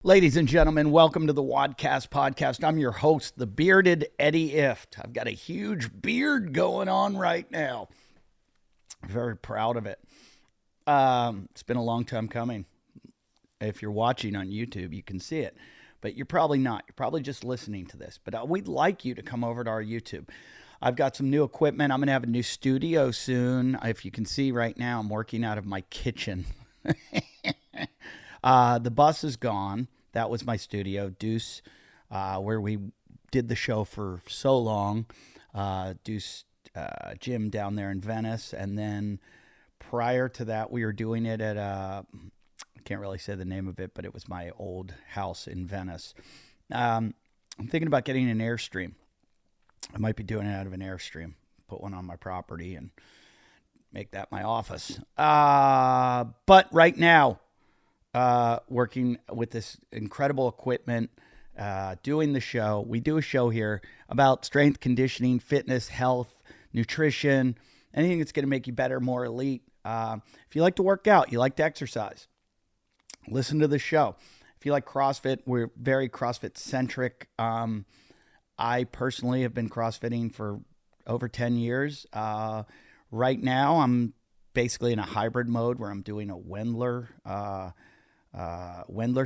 Ladies and gentlemen, welcome to the WODcast Podcast. I'm your host, the bearded Eddie Ift. I've got a huge beard going on right now. Very proud of it. It's been a long time coming. If you're watching on YouTube, you can see it, but you're probably not. You're probably just listening to this, but we'd like you to come over to our YouTube. I've got some new equipment. I'm going to have a new studio soon. If you can see right now, I'm working out of my kitchen. The bus is gone. That was my studio, Deuce, where we did the show for so long. Deuce gym down there in Venice. And then prior to that, we were doing it at, I can't really say the name of it, but it was my old house in Venice. I'm thinking about getting an Airstream. I might be doing it out of an Airstream. Put one on my property and make that my office. But right now, working with this incredible equipment, doing the show. We do a show here about strength, conditioning, fitness, health, nutrition, anything that's going to make you better, more elite. If you like to work out, you like to exercise, listen to the show. If you like CrossFit, we're very CrossFit centric. I personally have been CrossFitting for over 10 years. Right now, I'm basically in a hybrid mode where I'm doing a Wendler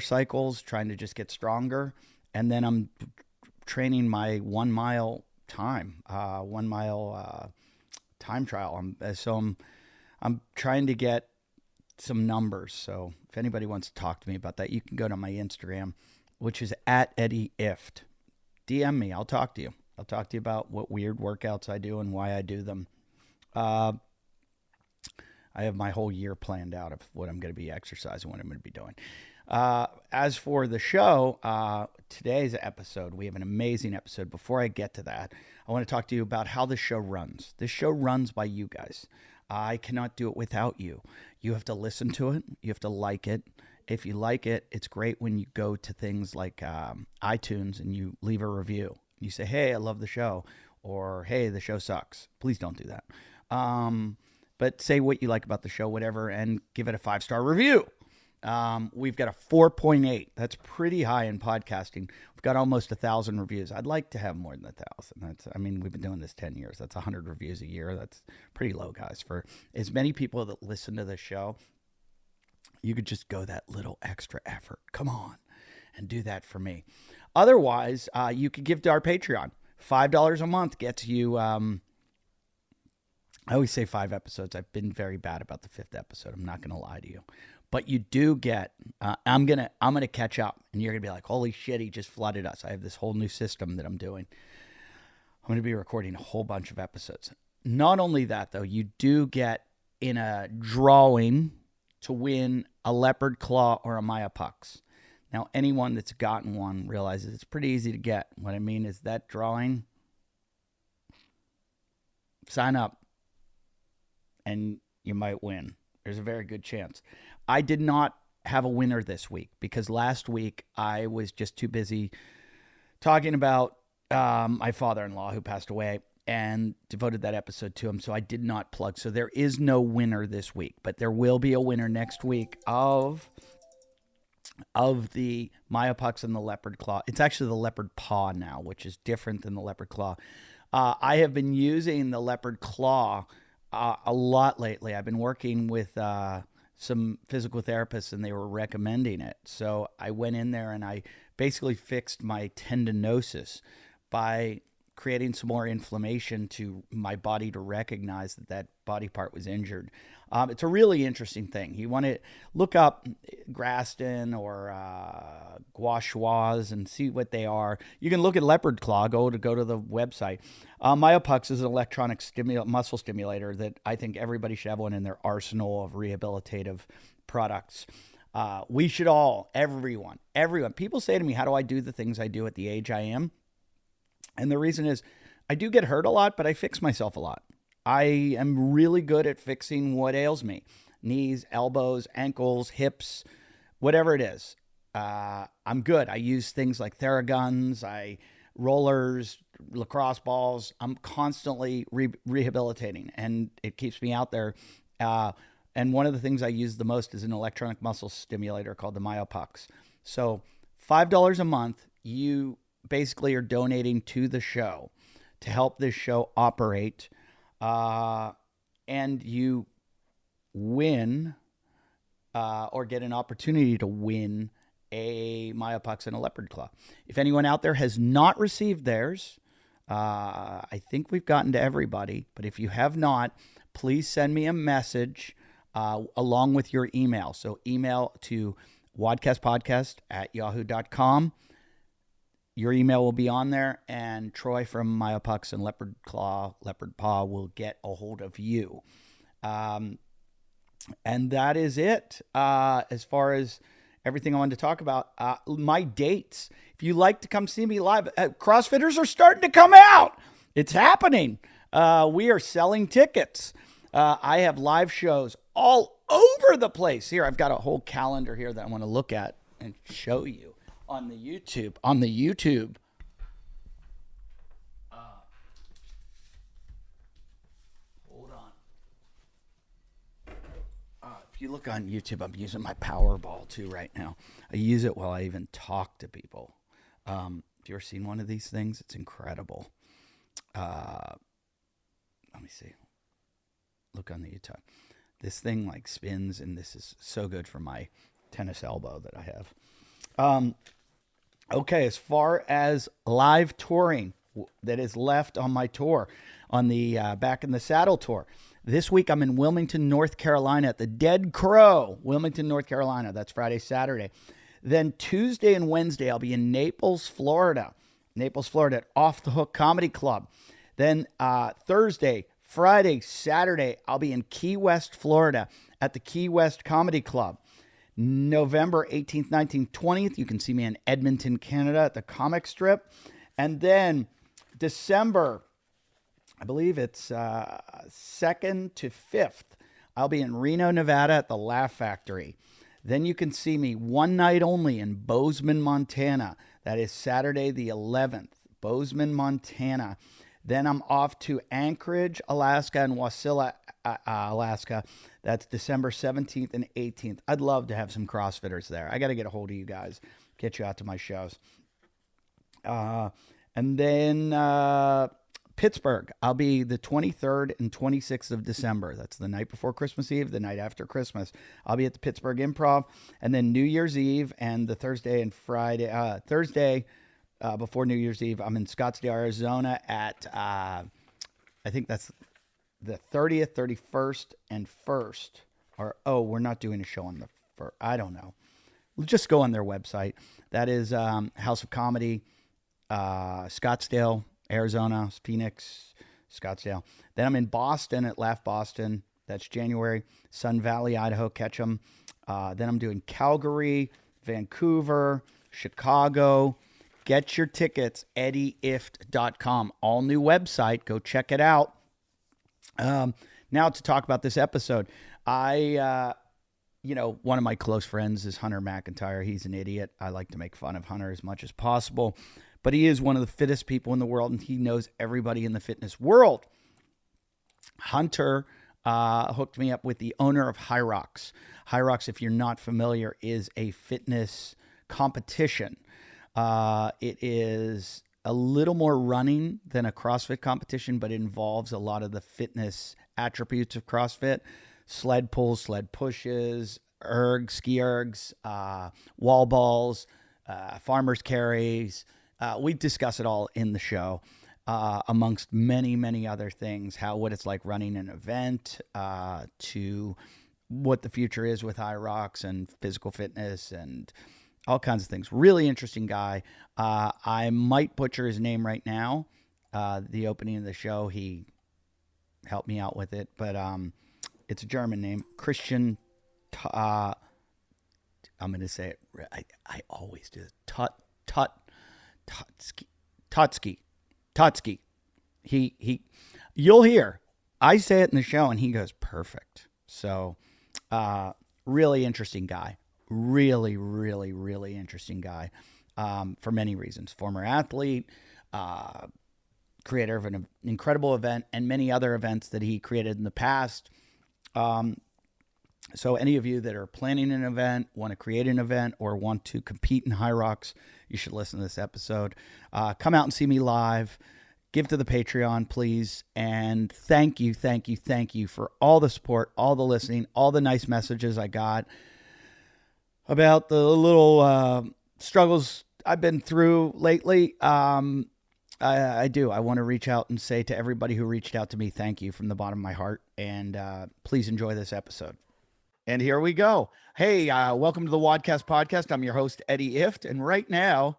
cycles, trying to just get stronger. And then I'm training my 1 mile time, 1 mile time trial. I'm trying to get some numbers. So if anybody wants to talk to me about that, you can go to my Instagram, which is at Eddie Ift. DM me. I'll talk to you. I'll talk to you about what weird workouts I do and why I do them. I have my whole year planned out of what I'm going to be exercising, what I'm going to be doing. As for the show, today's episode, we have an amazing episode. Before I get to that, I want to talk to you about how the show runs. This show runs by you guys. I cannot do it without you. You have to listen to it. You have to like it. If you like it, it's great when you go to things like iTunes and you leave a review. You say, hey, I love the show, or hey, the show sucks. Please don't do that. But say what you like about the show, whatever, and give it a 5-star review. We've got a 4.8. That's pretty high in podcasting. We've got almost 1,000 reviews. I'd like to have more than 1,000. We've been doing this 10 years. That's 100 reviews a year. That's pretty low, guys. For as many people that listen to the show, you could just go that little extra effort. Come on and do that for me. Otherwise, you could give to our Patreon. $5 a month gets you... I always say 5 episodes. I've been very bad about the 5th episode. I'm not going to lie to you. But you do get, I'm gonna catch up, and you're going to be like, holy shit, he just flooded us. I have this whole new system that I'm doing. I'm going to be recording a whole bunch of episodes. Not only that, though, you do get in a drawing to win a leopard claw or a Myopux. Now, anyone that's gotten one realizes it's pretty easy to get. What I mean is that drawing, sign up, and you might win. There's a very good chance. I did not have a winner this week because last week I was just too busy talking about my father-in-law who passed away and devoted that episode to him, so I did not plug. So there is no winner this week, but there will be a winner next week of the Myopux and the leopard claw. It's actually the leopard paw now, which is different than the leopard claw. I have been using the leopard claw a lot lately. I've been working with some physical therapists, and they were recommending it. So I went in there and I basically fixed my tendinosis by creating some more inflammation to my body to recognize that that body part was injured. It's a really interesting thing. You want to look up Graston or Gouachois and see what they are. You can look at leopard claw, go to the website. Myopux is an electronic muscle stimulator that I think everybody should have one in their arsenal of rehabilitative products. We should all, everyone. People say to me, how do I do the things I do at the age I am? And the reason is I do get hurt a lot, but I fix myself a lot. I am really good at fixing what ails me. Knees, elbows, ankles, hips, whatever it is. I'm good. I use things like Theraguns, rollers, lacrosse balls. I'm constantly rehabilitating, and it keeps me out there. And one of the things I use the most is an electronic muscle stimulator called the Myopux. So $5 a month, you basically are donating to the show to help this show operate. And you win or get an opportunity to win a Myopucks and a Leopard Claw. If anyone out there has not received theirs, I think we've gotten to everybody. But if you have not, please send me a message along with your email. So email to WODcastPodcast@yahoo.com. Your email will be on there, and Troy from Myopucks and Leopard Paw will get a hold of you. And that is it as far as everything I wanted to talk about. My dates. If you like to come see me live, CrossFitters are starting to come out. It's happening. We are selling tickets. I have live shows all over the place. Here, I've got a whole calendar here that I want to look at and show you on the YouTube. Hold on. If you look on YouTube, I'm using my Powerball too right now. I use it while I even talk to people. Have you ever seen one of these things? It's incredible. Let me see. Look on the YouTube. This thing like spins, and this is so good for my tennis elbow that I have. Okay, as far as live touring that is left on my tour, on the Back in the Saddle tour, this week I'm in Wilmington, North Carolina at the Dead Crow, Wilmington, North Carolina. That's Friday, Saturday. Then Tuesday and Wednesday, I'll be in Naples, Florida at Off the Hook Comedy Club. Then Thursday, Friday, Saturday, I'll be in Key West, Florida at the Key West Comedy Club. November 18th, 19th, 20th, you can see me in Edmonton, Canada at the Comic Strip. And then December, I believe it's 2nd to 5th, I'll be in Reno, Nevada at the Laugh Factory. Then you can see me one night only in Bozeman, Montana. That is Saturday the 11th, Bozeman, Montana. Then I'm off to Anchorage, Alaska, and Wasilla, Alaska. That's December 17th and 18th. I'd love to have some CrossFitters there. I got to get a hold of you guys, get you out to my shows. And then Pittsburgh, I'll be the 23rd and 26th of December. That's the night before Christmas Eve, the night after Christmas. I'll be at the Pittsburgh Improv. And then New Year's Eve and the Thursday and Friday, Thursday before New Year's Eve, I'm in Scottsdale, Arizona at, I think that's the 30th, 31st, and 1st. Or, we're not doing a show on the 1st. I don't know. Just go on their website. That is House of Comedy, Scottsdale, Arizona, Phoenix, Scottsdale. Then I'm in Boston at Laugh Boston. That's January. Sun Valley, Idaho, Ketchum. Then I'm doing Calgary, Vancouver, Chicago. Get your tickets, eddyift.com. All new website. Go check it out. Now to talk about this episode. One of my close friends is Hunter McIntyre. He's an idiot. I like to make fun of Hunter as much as possible. But he is one of the fittest people in the world, and he knows everybody in the fitness world. Hunter hooked me up with the owner of HYROX. HYROX, if you're not familiar, is a fitness competition. It is a little more running than a CrossFit competition, but it involves a lot of the fitness attributes of CrossFit. Sled pulls, sled pushes, ergs, ski ergs, wall balls, farmer's carries. We discuss it all in the show, amongst many, many other things, what it's like running an event, to what the future is with HYROX and physical fitness and all kinds of things. Really interesting guy. I might butcher his name right now. The opening of the show, he helped me out with it, but it's a German name. Christian, I'm going to say it. I always do. Tötzke. You'll hear. I say it in the show, and he goes, perfect. So, really interesting guy. Really, really, really interesting guy, for many reasons. Former athlete, creator of an incredible event, and many other events that he created in the past. So any of you that are planning an event, want to create an event, or want to compete in HYROX, you should listen to this episode. Come out and see me live. Give to the Patreon, please. And thank you for all the support, all the listening, all the nice messages I got about the little struggles I've been through lately. I do. I want to reach out and say to everybody who reached out to me, thank you from the bottom of my heart. And please enjoy this episode. And here we go. Hey, welcome to the WODcast Podcast. I'm your host, Eddie Ift. And right now,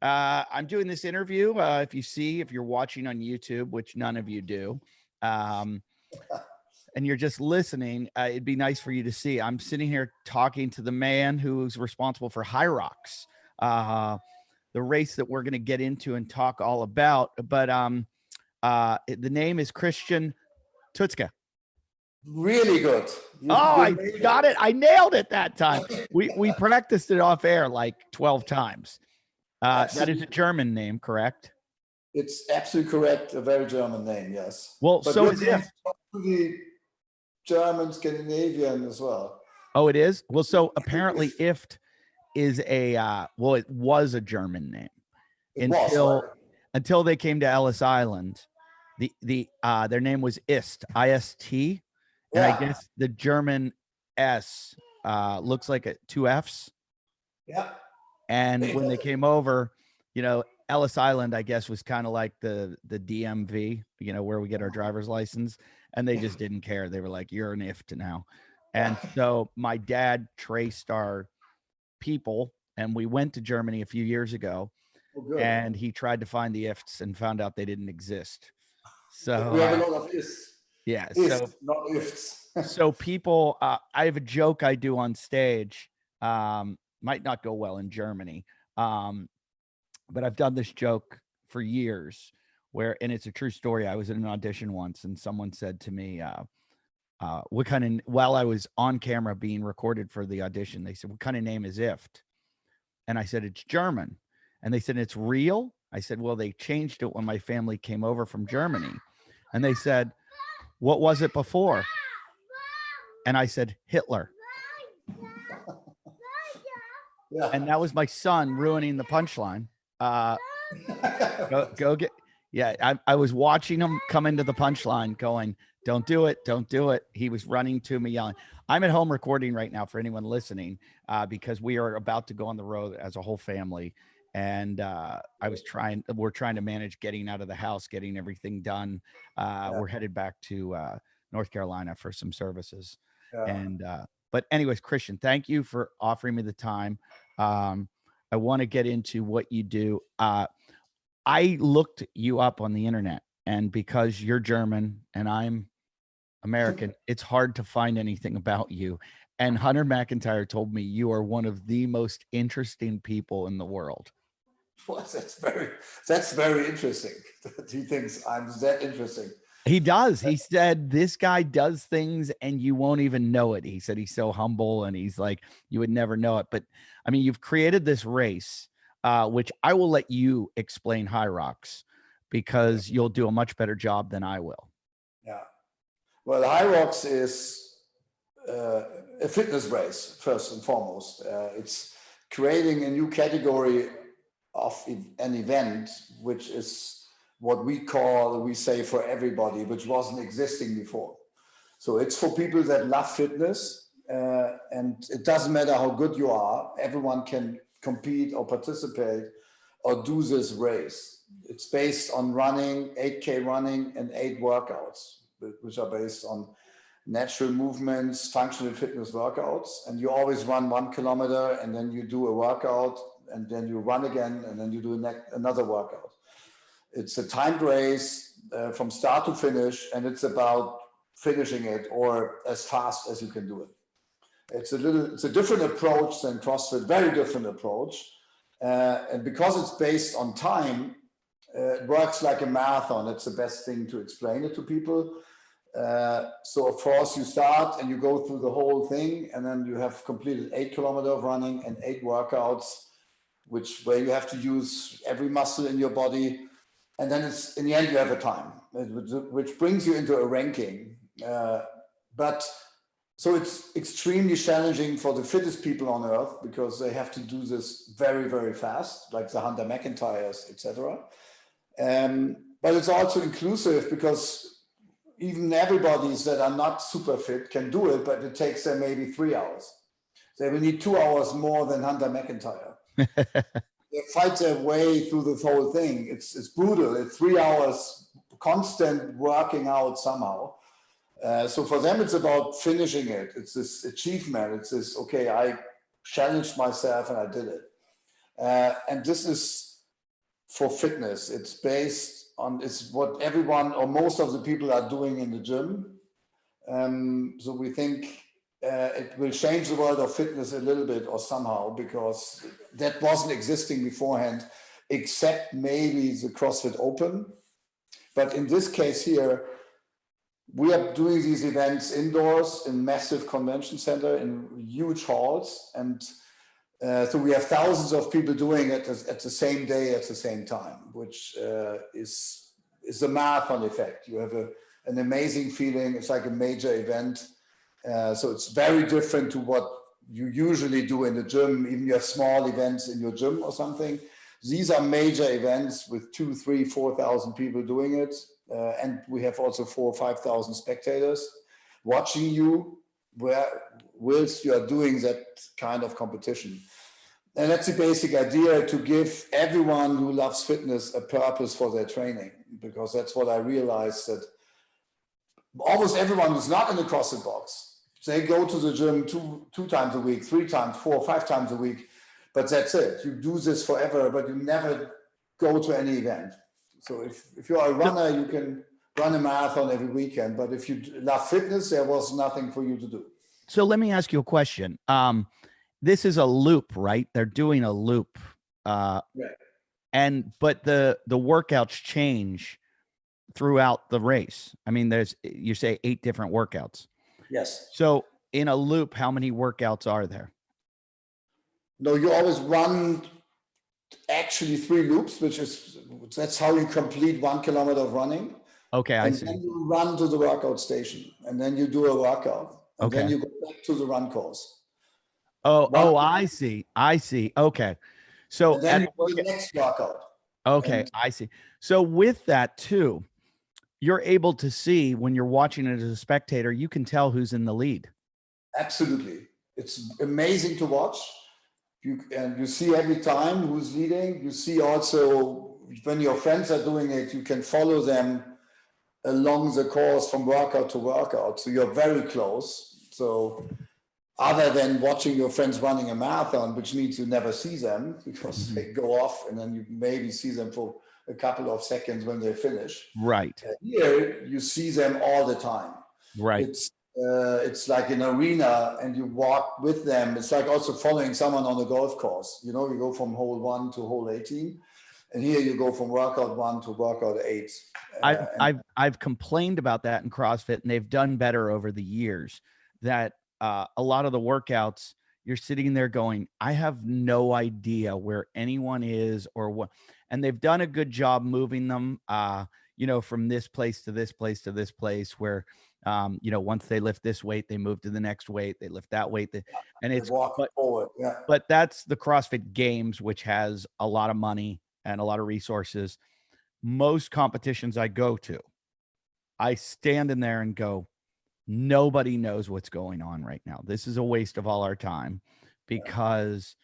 I'm doing this interview. If you're watching on YouTube, which none of you do, and you're just listening, it'd be nice for you to see. I'm sitting here talking to the man who's responsible for HYROX, the race that we're going to get into and talk all about. But the name is Christian Tötzke. Really good. I got it. I nailed it that time. We practiced it off air like 12 times. That is a German name, correct? It's absolutely correct. A very German name, yes. Well, but so is IFT. The German, Scandinavian as well. Oh, it is? Well, so apparently IFT is it was a German name until they came to Ellis Island. Their name was IST, IST. And I guess the German S looks like two F's. Yeah. And when they came over, Ellis Island, I guess, was kind of like the DMV, where we get our driver's license. And they just didn't care. They were like, you're an IFT now. And so my dad traced our people, and we went to Germany a few years ago. And he tried to find the IFTs and found out they didn't exist. So we have a lot of IFTs. Yeah. IFTs, not IFTs. So people, I have a joke I do on stage, might not go well in Germany. But I've done this joke for years and it's a true story. I was in an audition once and someone said to me, while I was on camera being recorded for the audition, they said, what kind of name is IFT? And I said, it's German. And they said, it's real? I said, well, they changed it when my family came over from Germany. And they said, what was it before? And I said, Hitler. Yeah. And that was my son ruining the punchline. Go get. Yeah, I was watching him come into the punchline going, don't do it. Don't do it. He was running to me yelling. I'm at home recording right now for anyone listening because we are about to go on the road as a whole family. And we're trying to manage getting out of the house, getting everything done. We're headed back to North Carolina for some services. Yeah. But anyways, Christian, thank you for offering me the time. I want to get into what you do. I looked you up on the internet, and because you're German and I'm American, it's hard to find anything about you. And Hunter McIntyre told me you are one of the most interesting people in the world. Well, that's very interesting. He thinks I'm that interesting. He does. He said this guy does things and you won't even know it. He said he's so humble and he's like, you would never know it. But I mean, you've created this race, which I will let you explain HYROX because you'll do a much better job than I will. Yeah. Well, HYROX is a fitness race, first and foremost. It's creating a new category of an event, which is what we say for everybody, which wasn't existing before. So it's for people that love fitness, and it doesn't matter how good you are. Everyone can compete or participate or do this race. It's based on running, 8K running, and 8 workouts, which are based on natural movements, functional fitness workouts. And you always run 1 kilometer, and then you do a workout, and then you run again, and then you do another workout. It's a timed race from start to finish, and it's about finishing it or as fast as you can do it. It's a different approach than CrossFit, very different approach. And because it's based on time, it works like a marathon. It's the best thing to explain it to people. So of course you start and you go through the whole thing, and then you have completed 8 kilometers of running and 8 workouts, where you have to use every muscle in your body. And then it's in the end, you have a time, which brings you into a ranking. But So it's extremely challenging for the fittest people on earth because they have to do this very, very fast, like the Hunter McIntyres, etc. But it's also inclusive because even everybody's that are not super fit can do it, but it takes them maybe 3 hours. They will need 2 hours more than Hunter McIntyre. They fight their way through this whole thing. It's brutal. It's 3 hours constant working out somehow. So for them, it's about finishing it. It's this achievement. It's this, okay, I challenged myself and I did it. And this is for fitness. It's based on, it's what everyone or most of the people are doing in the gym. So we think it will change the world of fitness a little bit or somehow, because that wasn't existing beforehand, except maybe the CrossFit Open. But in this case here, we are doing these events indoors in massive convention center in huge halls. And so we have thousands of people doing it at the same day, at the same time, which is a marathon effect. You have an amazing feeling. It's like a major event. So it's very different to what you usually do in the gym. Even you have small events in your gym or something. These are major events with 2,000, 3,000, 4,000 people doing it. And we have also 4,000 or 5,000 spectators watching you whilst you are doing that kind of competition. And that's the basic idea, to give everyone who loves fitness a purpose for their training, because that's what I realized, that almost everyone who's not in the CrossFit box, they go to the gym two times a week, 3 times, 4 or 5 times a week, but that's it. You do this forever, but you never go to any event. So if you're a runner, you can run a marathon every weekend, but if you love fitness, there was nothing for you to do. So let me ask you a question. This is a loop, right? They're doing a loop. Right. But the workouts change throughout the race. I mean, you say 8 different workouts. Yes. So in a loop, how many workouts are there? No, you always run actually 3 loops, that's how you complete 1 kilometer of running. Okay, I see. And then you run to the workout station, and then you do a workout, and then you go back to the run course. I see. Okay. So and then you do the next workout. Okay, I see. So with that too, you're able to see, when you're watching it as a spectator, you can tell who's in the lead. Absolutely. It's amazing to watch. You see every time who's leading. You see also when your friends are doing it, you can follow them along the course from workout to workout. So you're very close. So other than watching your friends running a marathon, which means you never see them because they go off, and then you maybe see them for a couple of seconds when they finish. Right. Here you see them all the time. Right. It's like an arena, and you walk with them. It's like also following someone on the golf course. You know, you go from hole 1 to hole 18, and here you go from workout 1 to workout 8. I've complained about that in CrossFit, and they've done better over the years. That a lot of the workouts, you're sitting there going, I have no idea where anyone is or what. And they've done a good job moving them, from this place to this place to this place, where once they lift this weight, they move to the next weight, they lift that weight, and it's forward. Yeah. But that's the CrossFit Games, which has a lot of money and a lot of resources. Most competitions I go to, I stand in there and go, nobody knows what's going on right now. This is a waste of all our time, because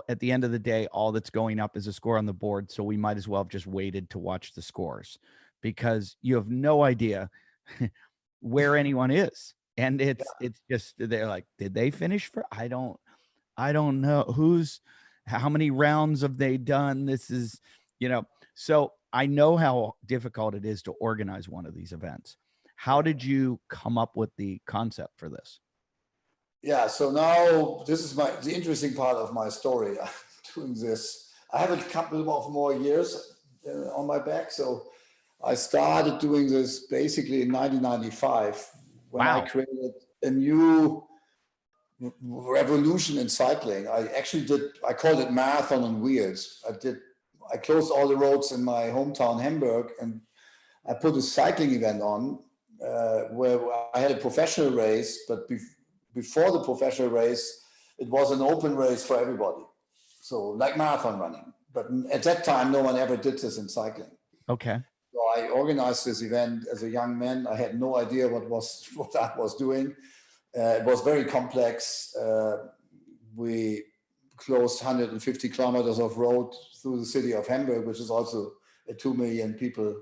at the end of the day, all that's going up is a score on the board. So we might as well have just waited to watch the scores, because you have no idea where anyone is. And it's just, they're like, did they finish for, I don't know how many rounds have they done? This is, so I know how difficult it is to organize one of these events. How did you come up with the concept for this? Yeah, so now this is the interesting part of my story. I'm doing this. I have a couple of more years on my back. So I started doing this basically in 1995 when I created a new revolution in cycling. I called it Marathon on Wheels. I closed all the roads in my hometown, Hamburg, and I put a cycling event on where I had a professional race, but before the professional race, it was an open race for everybody. So like marathon running. But at that time, no one ever did this in cycling. Okay. So I organized this event as a young man. I had no idea what I was doing. It was very complex. We closed 150 kilometers of road through the city of Hamburg, which is also a 2 million people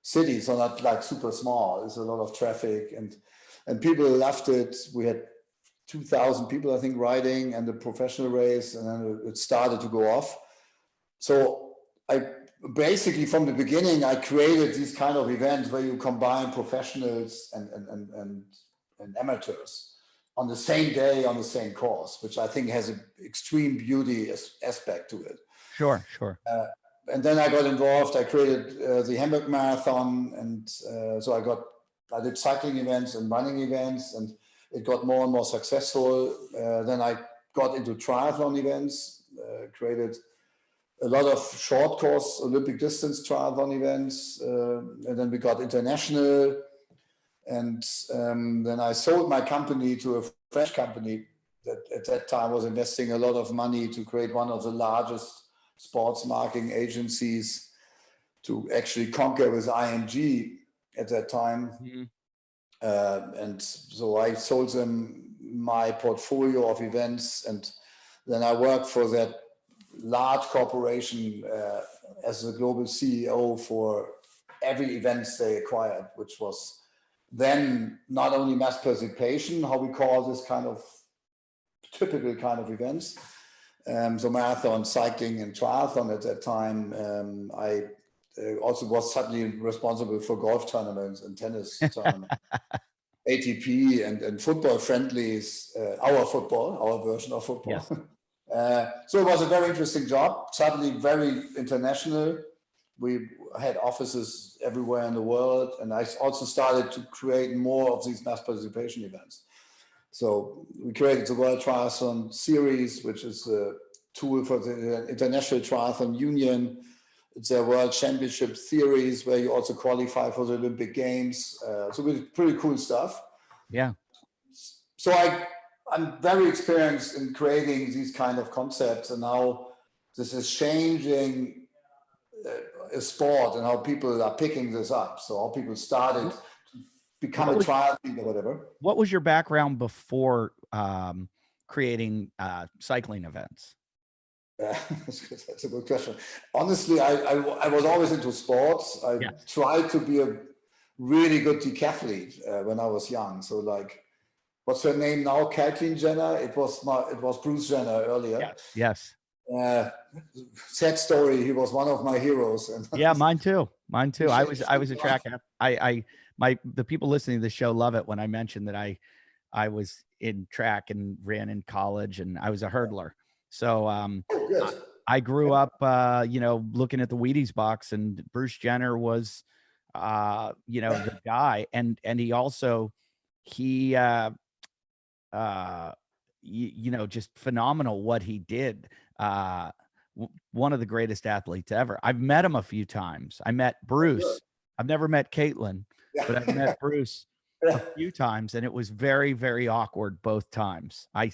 city, so not like super small. There's a lot of traffic, and people loved it. We had 2,000 people, I think, riding, and the professional race, and then it started to go off. So I basically, from the beginning, I created these kind of events where you combine professionals and amateurs on the same day, on the same course, which I think has an extreme beauty aspect to it. Sure. And then I got involved. I created the Hamburg Marathon, and so I did cycling events and running events, and it got more and more successful. Then I got into triathlon events, created a lot of short course Olympic distance triathlon events, and then we got international. And then I sold my company to a French company that at that time was investing a lot of money to create one of the largest sports marketing agencies to actually conquer with IMG at that time. Mm-hmm. And so I sold them my portfolio of events, and then I worked for that large corporation as the global CEO for every events they acquired, which was then not only mass participation, how we call this kind of typical kind of events, so marathon, cycling, and triathlon at that time. I also was suddenly responsible for golf tournaments and tennis tournaments, ATP and football friendlies, our version of football. Yes. So it was a very interesting job, suddenly very international. We had offices everywhere in the world, and I also started to create more of these mass participation events. So we created the World Triathlon Series, which is a tool for the International Triathlon Union. It's a World Championship Series where you also qualify for the Olympic Games. So we did pretty cool stuff. Yeah. So I'm very experienced in creating these kind of concepts, and now this is changing a sport and how people are picking this up. So how people started to become a triathlete or whatever. What was your background before creating cycling events? That's a good question. Honestly, I was always into sports. I tried to be a really good decathlete when I was young. So like, what's her name now? Kathleen Jenner. It was Bruce Jenner earlier. Yes. Sad story. He was one of my heroes. Yeah, mine too. I was a track. The people listening to the show love it when I mention that I was in track and ran in college, and I was a hurdler. So I grew up, looking at the Wheaties box, and Bruce Jenner was, the guy, and he also just phenomenal what he did. One of the greatest athletes ever. I've met him a few times. I met Bruce. I've never met Caitlin, but I've met Bruce a few times, and it was very, very awkward both times. I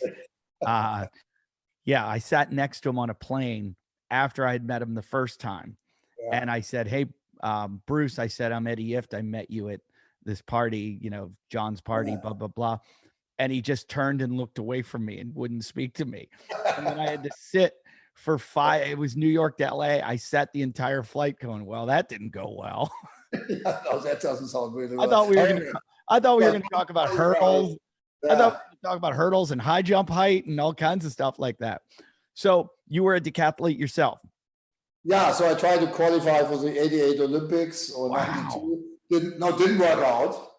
sat next to him on a plane after I had met him the first time. Yeah. And I said, "Hey, Bruce," I said, "I'm Eddie Ift. I met you at this party, John's party, blah, blah, blah." And he just turned and looked away from me and wouldn't speak to me. And then I had to sit for it was New York to LA. I sat the entire flight going, well, that didn't go well. No, that doesn't sound really well. I thought we were going to talk about hurdles. I thought we were going to talk about hurdles and high jump height and all kinds of stuff like that. So you were a decathlete yourself. Yeah. So I tried to qualify for the 88 Olympics or 92. Didn't work out.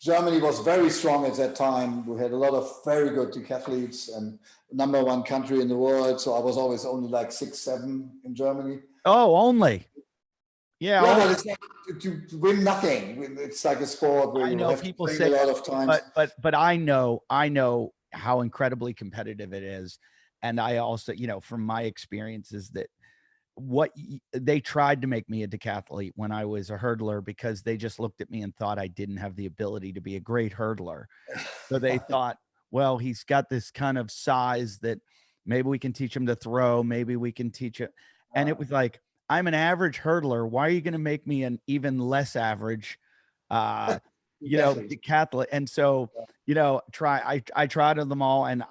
Germany was very strong at that time. We had a lot of very good decathletes and number one country in the world. So I was always only like 6, 7 in Germany. Oh, only. Yeah. But it's like you win nothing. It's like a sport where you have people to say a lot of times. But I know how incredibly competitive it is. And I also, from my experiences, that they tried to make me a decathlete when I was a hurdler because they just looked at me and thought I didn't have the ability to be a great hurdler. So they thought, well, he's got this kind of size that maybe we can teach him to throw, maybe we can teach it. And it was like, I'm an average hurdler. Why are you going to make me an even less average, decathlete? And so, I tried them all, and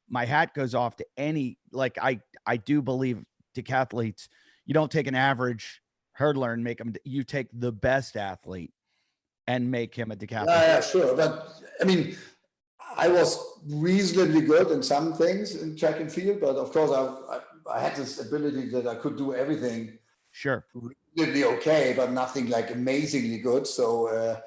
my hat goes off to any, like, I do believe decathletes, you don't take an average hurdler and make him, you take the best athlete and make him a decathlete. Yeah, sure. But I mean, I was reasonably good in some things in track and field, but of course I had this ability that I could do everything. Sure. Reasonably okay, but nothing like amazingly good. So,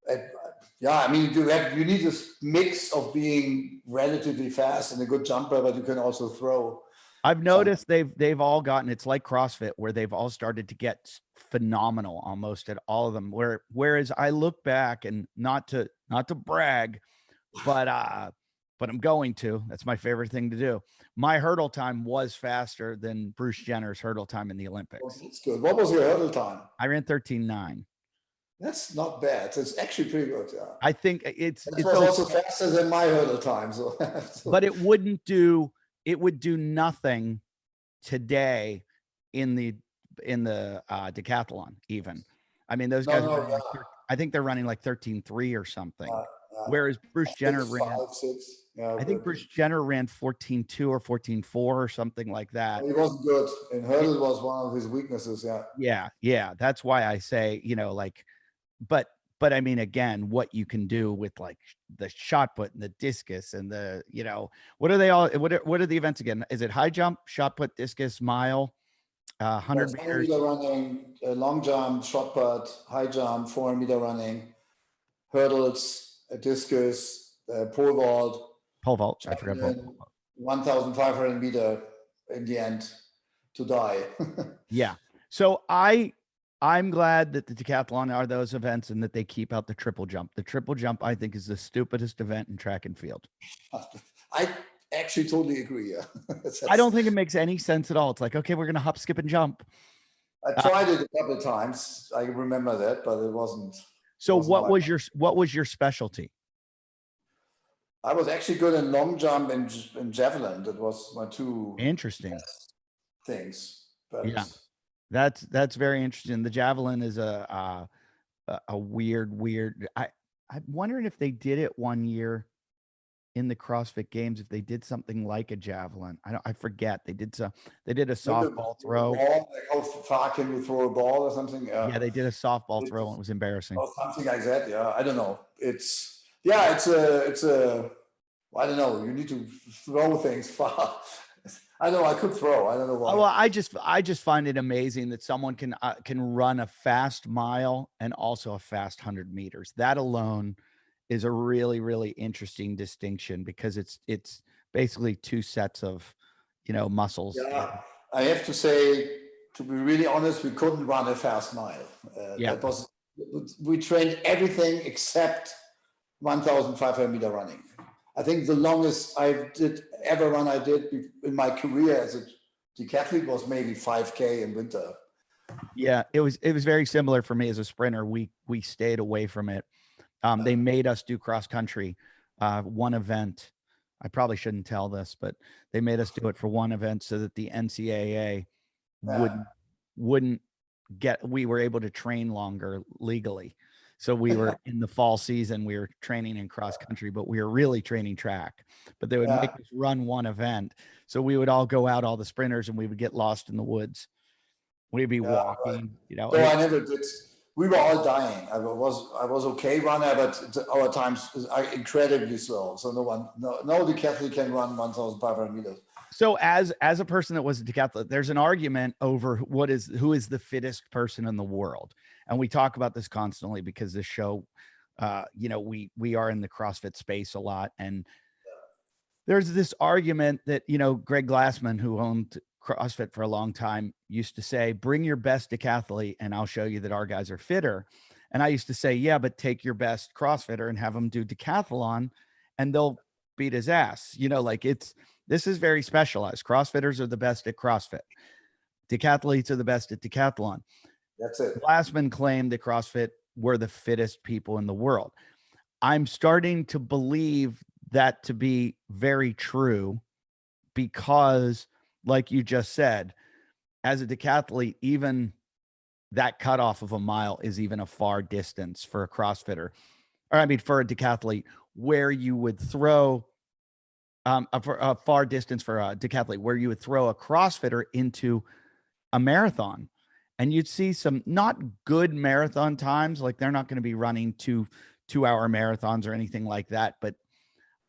I mean, you need this mix of being relatively fast and a good jumper, but you can also throw. I've noticed they've all gotten, it's like CrossFit, where they've all started to get phenomenal almost at all of them. Whereas I look back, and not to brag, but I'm going to. That's my favorite thing to do. My hurdle time was faster than Bruce Jenner's hurdle time in the Olympics. Oh, that's good. What was your hurdle time? I ran 13.9. That's not bad. It's actually pretty good. Yeah. I think it's also faster than my hurdle time. So, but it would do nothing today in the decathlon even. I mean, those guys I think they're running like 13.3 or something. Whereas Bruce Jenner ran 6. I think Bruce Jenner ran 14.2 or 14.4 or something like that. He wasn't good, and hurdle was one of his weaknesses. Yeah. That's why I say, but I mean, again, what you can do with like the shot put and the discus and the, what are they all? What are the events again? Is it high jump, shot put, discus, mile, 100 meters? Meter running, long jump, shot put, high jump, 400 meter running, hurdles, discus, pole vault. Pole vault. I forgot. 1,500 meter in the end to die. Yeah. So I'm glad that the decathlon are those events and that they keep out the triple jump. The triple jump, I think, is the stupidest event in track and field. I actually totally agree. Yeah. I don't think it makes any sense at all. It's like, okay, we're going to hop, skip, and jump. I tried it a couple of times. I remember that, but it wasn't. So what was your specialty? I was actually good in long jump and javelin. That was my two interesting things. But yeah. That's very interesting. The javelin is a weird. I'm wondering if they did it one year in the CrossFit Games, if they did something like a javelin. I forget. They did a softball throw. Like how far can you throw a ball or something? Yeah, they did a softball throw and it was embarrassing. Or something like that. Yeah, I don't know. It's a. I don't know. You need to throw things far. I know I could throw. I don't know why. Well, I just find it amazing that someone can run a fast mile and also a fast 100 meters. That alone is a really, really interesting distinction because it's basically two sets of, muscles. Yeah, I have to say, to be really honest, we couldn't run a fast mile. We trained everything except 1,500 meter running. I think the longest I did in my career as a decathlete was maybe 5K in winter. Yeah, it was very similar for me as a sprinter. We stayed away from it. They made us do cross country, one event. I probably shouldn't tell this, but they made us do it for one event so that the NCAA wouldn't we were able to train longer legally. So we were in the fall season, we were training in cross country, but we were really training track. But they would make us run one event. So we would all go out, all the sprinters, and we would get lost in the woods. We'd be walking, So I never did. We were all dying. I was okay runner, but our times are incredibly slow. So no decathlete can run 1,500 meters. So as a person that was a decathlete, there's an argument over who is the fittest person in the world. And we talk about this constantly because this show, we are in the CrossFit space a lot. And there's this argument that, Greg Glassman, who owned CrossFit for a long time, used to say, bring your best decathlete and I'll show you that our guys are fitter. And I used to say, yeah, but take your best CrossFitter and have them do decathlon and they'll beat his ass. This is very specialized. CrossFitters are the best at CrossFit. Decathletes are the best at decathlon. That's it. Glassman claimed that CrossFit were the fittest people in the world. I'm starting to believe that to be very true because, like you just said, as a decathlete, even that cutoff of a mile is even a far distance for a CrossFitter, or I mean, for a decathlete, where you would throw a far distance for a decathlete, where you would throw a CrossFitter into a marathon, and you'd see some not good marathon times. Like they're not going to be running 2 hour marathons or anything like that, but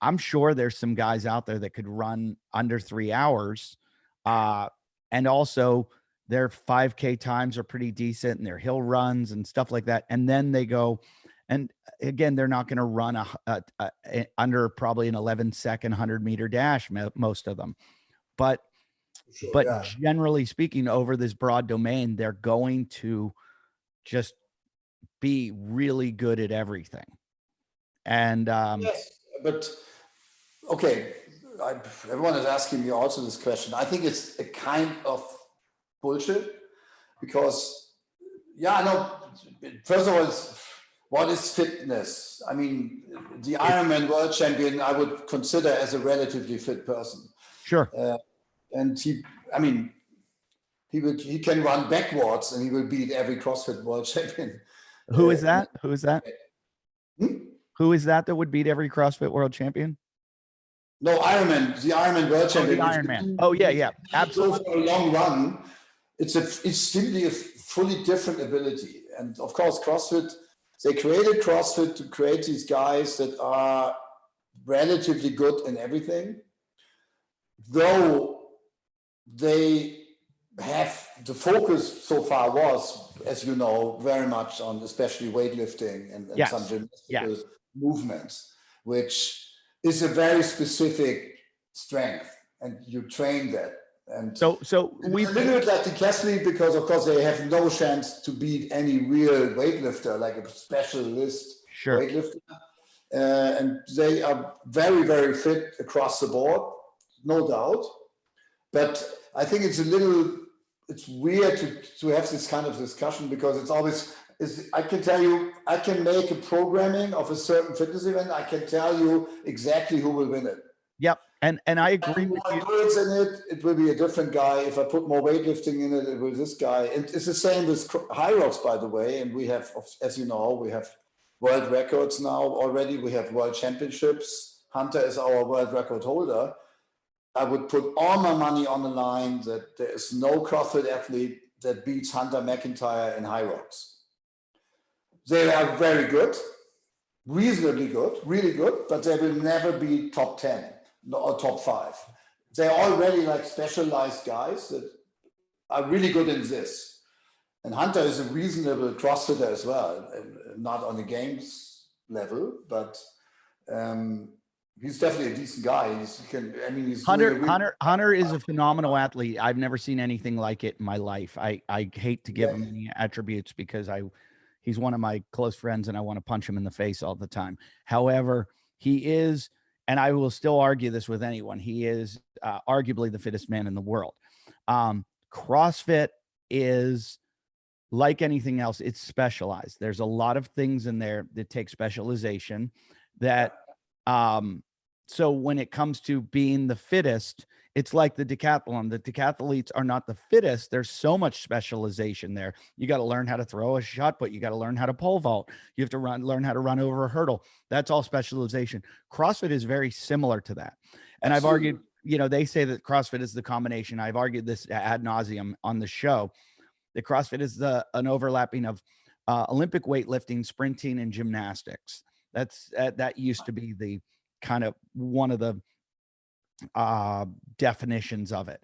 I'm sure there's some guys out there that could run under 3 hours. And also their 5K times are pretty decent and their hill runs and stuff like that. And then they go, and again, they're not going to run under probably an 11-second 100-meter dash, most of them. But generally speaking, over this broad domain, they're going to just be really good at everything. And yes, but okay, everyone is asking me also this question. I think it's a kind of bullshit because, I know. First of all, what is fitness? I mean, the Ironman world champion, I would consider as a relatively fit person. Sure. And he can run backwards and he will beat every CrossFit world champion. Who is that? Who is that? Hmm? Who is that would beat every CrossFit world champion? No, Ironman, the Ironman world champion. The Ironman. Oh yeah, absolutely. For a long run, it's simply a fully different ability. And of course, CrossFit, they created CrossFit to create these guys that are relatively good in everything, though they have the focus so far was, as you know, very much on especially weightlifting and some gymnastical movements, which is a very specific strength, and you train that. And so we a little bit like Decathlete, because of course they have no chance to beat any real weightlifter, like a specialist weightlifter. And they are very, very fit across the board, no doubt. But I think it's weird to have this kind of discussion, because it's always, I can tell you, I can make a programming of a certain fitness event. I can tell you exactly who will win it. Yep. And I agree with you. It will be a different guy. If I put more weightlifting in it, it will be this guy. And it's the same with HYROX, by the way. And we have, as you know, we have world records now already. We have world championships. Hunter is our world record holder. I would put all my money on the line that there is no CrossFit athlete that beats Hunter McIntyre in HYROX. They are very good, reasonably good, really good, but they will never be top 10 or top 5. They're already like specialized guys that are really good in this. And Hunter is a reasonable CrossFitter as well, not on the games level, but he's definitely a decent guy. Hunter is a phenomenal athlete. I've never seen anything like it in my life. I hate to give him any attributes because he's one of my close friends and I want to punch him in the face all the time. However, he is, and I will still argue this with anyone, he is arguably the fittest man in the world. CrossFit is like anything else. It's specialized. There's a lot of things in there that take specialization that, so when it comes to being the fittest, it's like the decathlon. The decathletes are not the fittest. There's so much specialization there. You got to learn how to throw a shot put. You got to learn how to pole vault. You have to learn how to run over a hurdle. That's all specialization. CrossFit is very similar to that. And I've argued, they say that CrossFit is the combination. I've argued this ad nauseum on the show, that CrossFit is an overlapping of Olympic weightlifting, sprinting, and gymnastics. That used to be the kind of one of the definitions of it.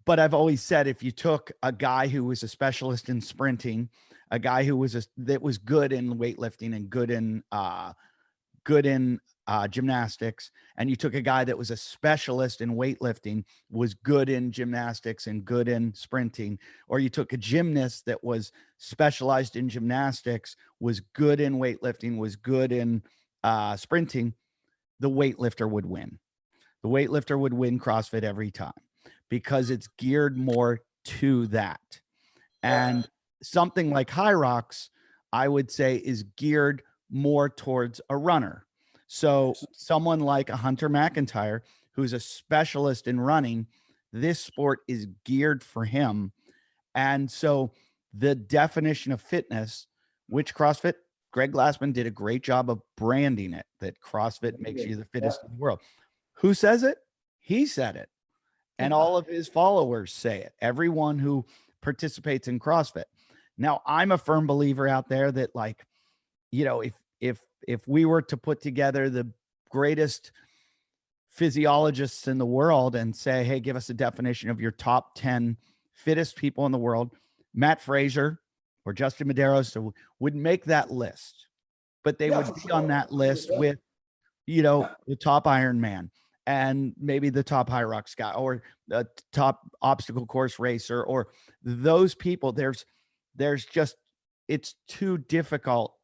But I've always said, if you took a guy who was a specialist in sprinting, a guy who was that was good in weightlifting and good in gymnastics, and you took a guy that was a specialist in weightlifting, was good in gymnastics and good in sprinting, or you took a gymnast that was specialized in gymnastics, was good in weightlifting, was good in sprinting, the weightlifter would win. The weightlifter would win CrossFit every time because it's geared more to that. And something like HYROX, I would say, is geared more towards a runner. So someone like a Hunter McIntyre, who's a specialist in running, this sport is geared for him. And so the definition of fitness, which CrossFit, Greg Glassman did a great job of branding it, that CrossFit makes you the fittest in the world. Who says it? He said it. And all of his followers say it. Everyone who participates in CrossFit. Now, I'm a firm believer out there that, like, you know, if we were to put together the greatest physiologists in the world and say, hey, give us a definition of your top 10 fittest people in the world, Matt Fraser or Justin Medeiros would make that list. But they would be on that list with, you know, the top Ironman and maybe the top HYROX guy or the top obstacle course racer, or those people. There's just, it's too difficult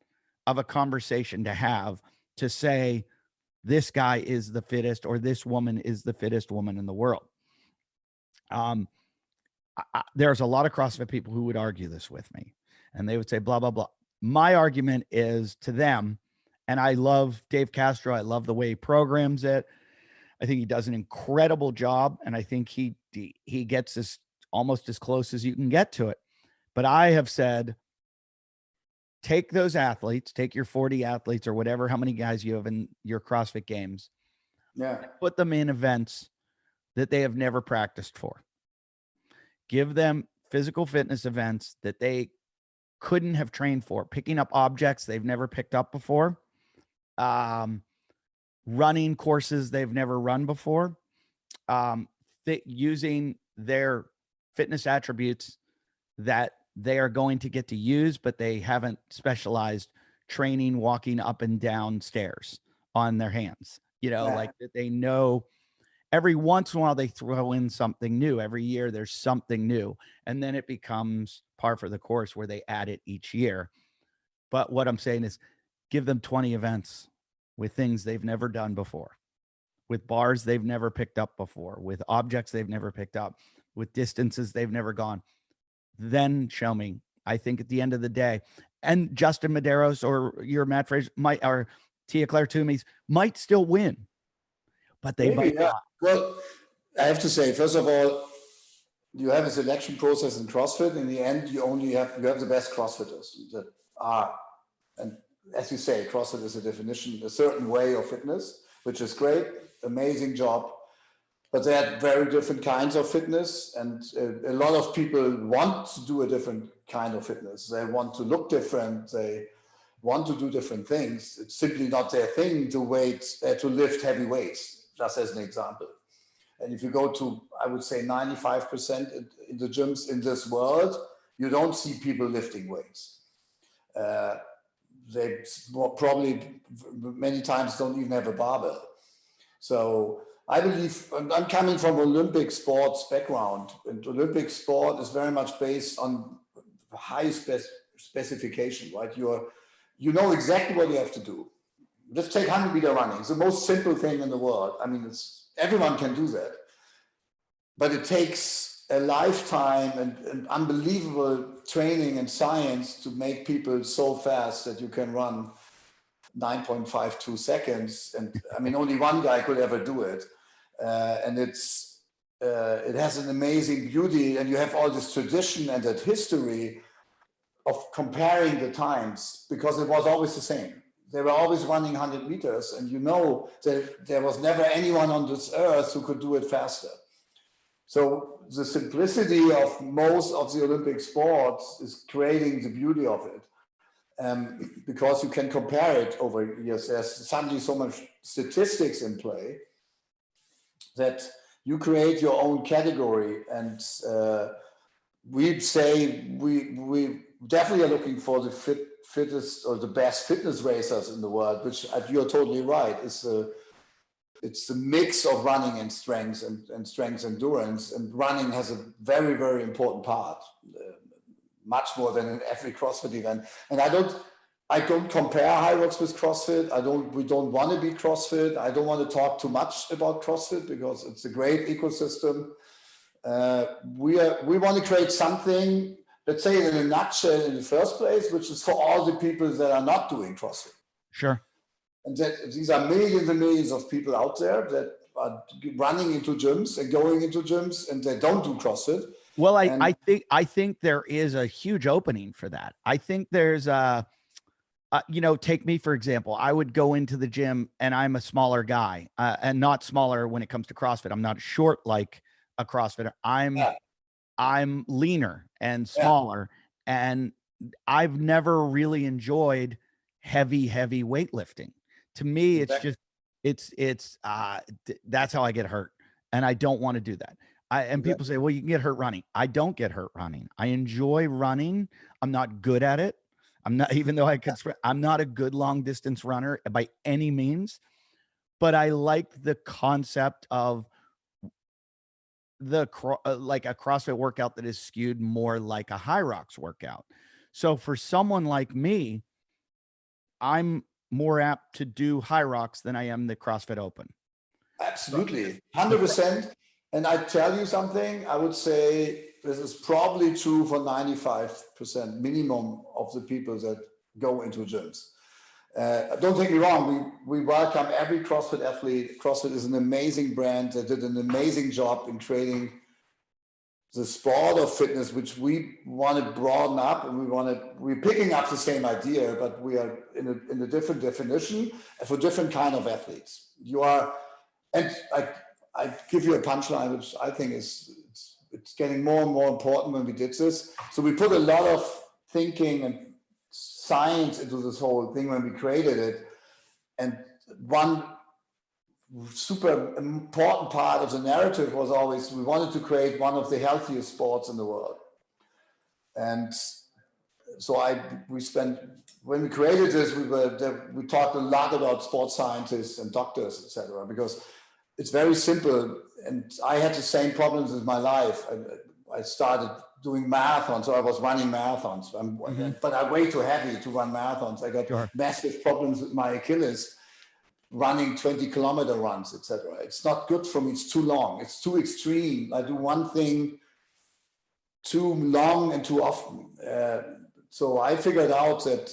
of a conversation to have to say this guy is the fittest or this woman is the fittest woman in the world. There's a lot of CrossFit people who would argue this with me, and they would say blah, blah, blah. My argument is to them, and I love Dave Castro. I love the way he programs it. I think he does an incredible job, and I think he gets this almost as close as you can get to it. But I have said, take those athletes, take your 40 athletes or whatever, how many guys you have in your CrossFit games, put them in events that they have never practiced for. Give them physical fitness events that they couldn't have trained for, picking up objects they've never picked up before, running courses they've never run before, using their fitness attributes that they are going to get to use, but they haven't specialized training, walking up and down stairs on their hands, you know, like that. They know every once in a while they throw in something new. Every year there's something new, and then it becomes par for the course where they add it each year. But what I'm saying is give them 20 events with things they've never done before, with bars they've never picked up before, with objects they've never picked up, with distances they've never gone. Then show me. I think at the end of the day, and Justin Medeiros or your Matt Fraser might, or Tia Claire Toomey's might still win, but they might not. Well, I have to say, first of all, you have a selection process in CrossFit. In the end, you have the best CrossFitters that are, and as you say, CrossFit is a definition, a certain way of fitness, which is great, amazing job. But they are very different kinds of fitness, and a lot of people want to do a different kind of fitness. They want to look different. They want to do different things. It's simply not their thing to lift heavy weights, just as an example. And if you go to, I would say 95% in the gyms in this world, you don't see people lifting weights. They probably many times don't even have a barbell. So I believe, I'm coming from Olympic sports background, and Olympic sport is very much based on high specification, right? You know exactly what you have to do. Let's take 100-meter running. It's the most simple thing in the world. I mean, everyone can do that, but it takes a lifetime and unbelievable training and science to make people so fast that you can run 9.52 seconds. And I mean, only one guy could ever do it. And it has an amazing beauty, and you have all this tradition and that history of comparing the times, because it was always the same. They were always running 100 meters, and you know that there was never anyone on this earth who could do it faster. So the simplicity of most of the Olympic sports is creating the beauty of it, because you can compare it over years. There's suddenly so much statistics in play that you create your own category. And we'd say we definitely are looking for the fittest or the best fitness racers in the world, which you're totally right. It's a mix of running and strength and strength endurance, and running has a very, very important part, much more than in every CrossFit event. And I don't compare HYROX with CrossFit. We don't want to be CrossFit. I don't want to talk too much about CrossFit because it's a great ecosystem. We want to create something, let's say in a nutshell, in the first place, which is for all the people that are not doing CrossFit. Sure. And that these are millions and millions of people out there that are running into gyms and going into gyms, and they don't do CrossFit. Well, I think there is a huge opening for that. I think there's take me for example. I would go into the gym, and I'm a smaller guy, and not smaller when it comes to CrossFit. I'm not short like a CrossFitter. I'm leaner and smaller, and I've never really enjoyed heavy weightlifting. To me, it's just that's how I get hurt, and I don't want to do that. People say, well, you can get hurt running. I don't get hurt running. I enjoy running. I'm not good at it. I'm not, even though I'm not a good long distance runner by any means, but I like the concept of like a CrossFit workout that is skewed more like a HYROX workout. So for someone like me, I'm more apt to do HYROX than I am the CrossFit Open. Absolutely, 100%. And I tell you something, I would say this is probably true for 95% minimum of the people that go into gyms. Don't take me wrong, we welcome every CrossFit athlete. CrossFit is an amazing brand that did an amazing job in creating the sport of fitness, which we want to broaden up, and we're picking up the same idea, but we are in a different definition for different kind of athletes. And I give you a punchline, which I think it's getting more and more important when we did this. So we put a lot of thinking and science into this whole thing when we created it. And one super important part of the narrative was always we wanted to create one of the healthiest sports in the world. And so when we created this, we talked a lot about sports scientists and doctors, etc., because it's very simple. And I had the same problems in my life. I started doing marathons, so I was running marathons, but I'm way too heavy to run marathons. I got massive problems with my Achilles running 20-kilometer runs, etc. It's not good for me. It's too long. It's too extreme. I do one thing too long and too often. So I figured out that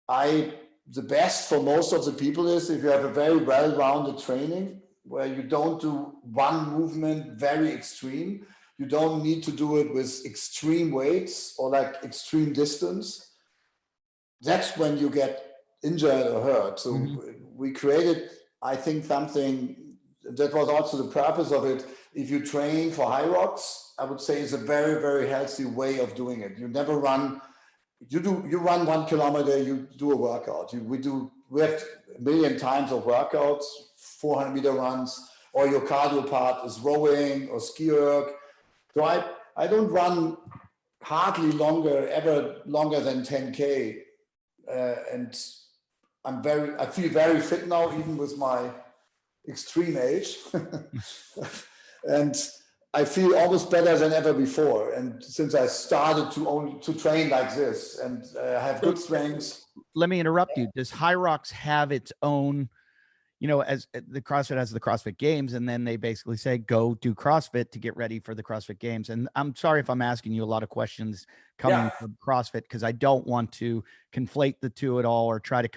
the best for most of the people is if you have a very well-rounded training where you don't do one movement very extreme. You don't need to do it with extreme weights or like extreme distance. That's when you get injured or hurt. So we created, I think, something that was also the purpose of it. If you train for HYROX, I would say it's a very, very healthy way of doing it. You never run, you run 1 kilometer, you do a workout. We have a million times of workouts, 400-meter runs, or your cardio part is rowing or ski erg. So I don't run hardly ever longer than 10K. And I feel very fit now, even with my extreme age. And I feel almost better than ever before. And since I started to train like this and have good strengths. Let me interrupt you. Does HYROX have its own, as the CrossFit has the CrossFit Games, and then they basically say, go do CrossFit to get ready for the CrossFit Games. And I'm sorry if I'm asking you a lot of questions coming from CrossFit, because I don't want to conflate the two at all or try to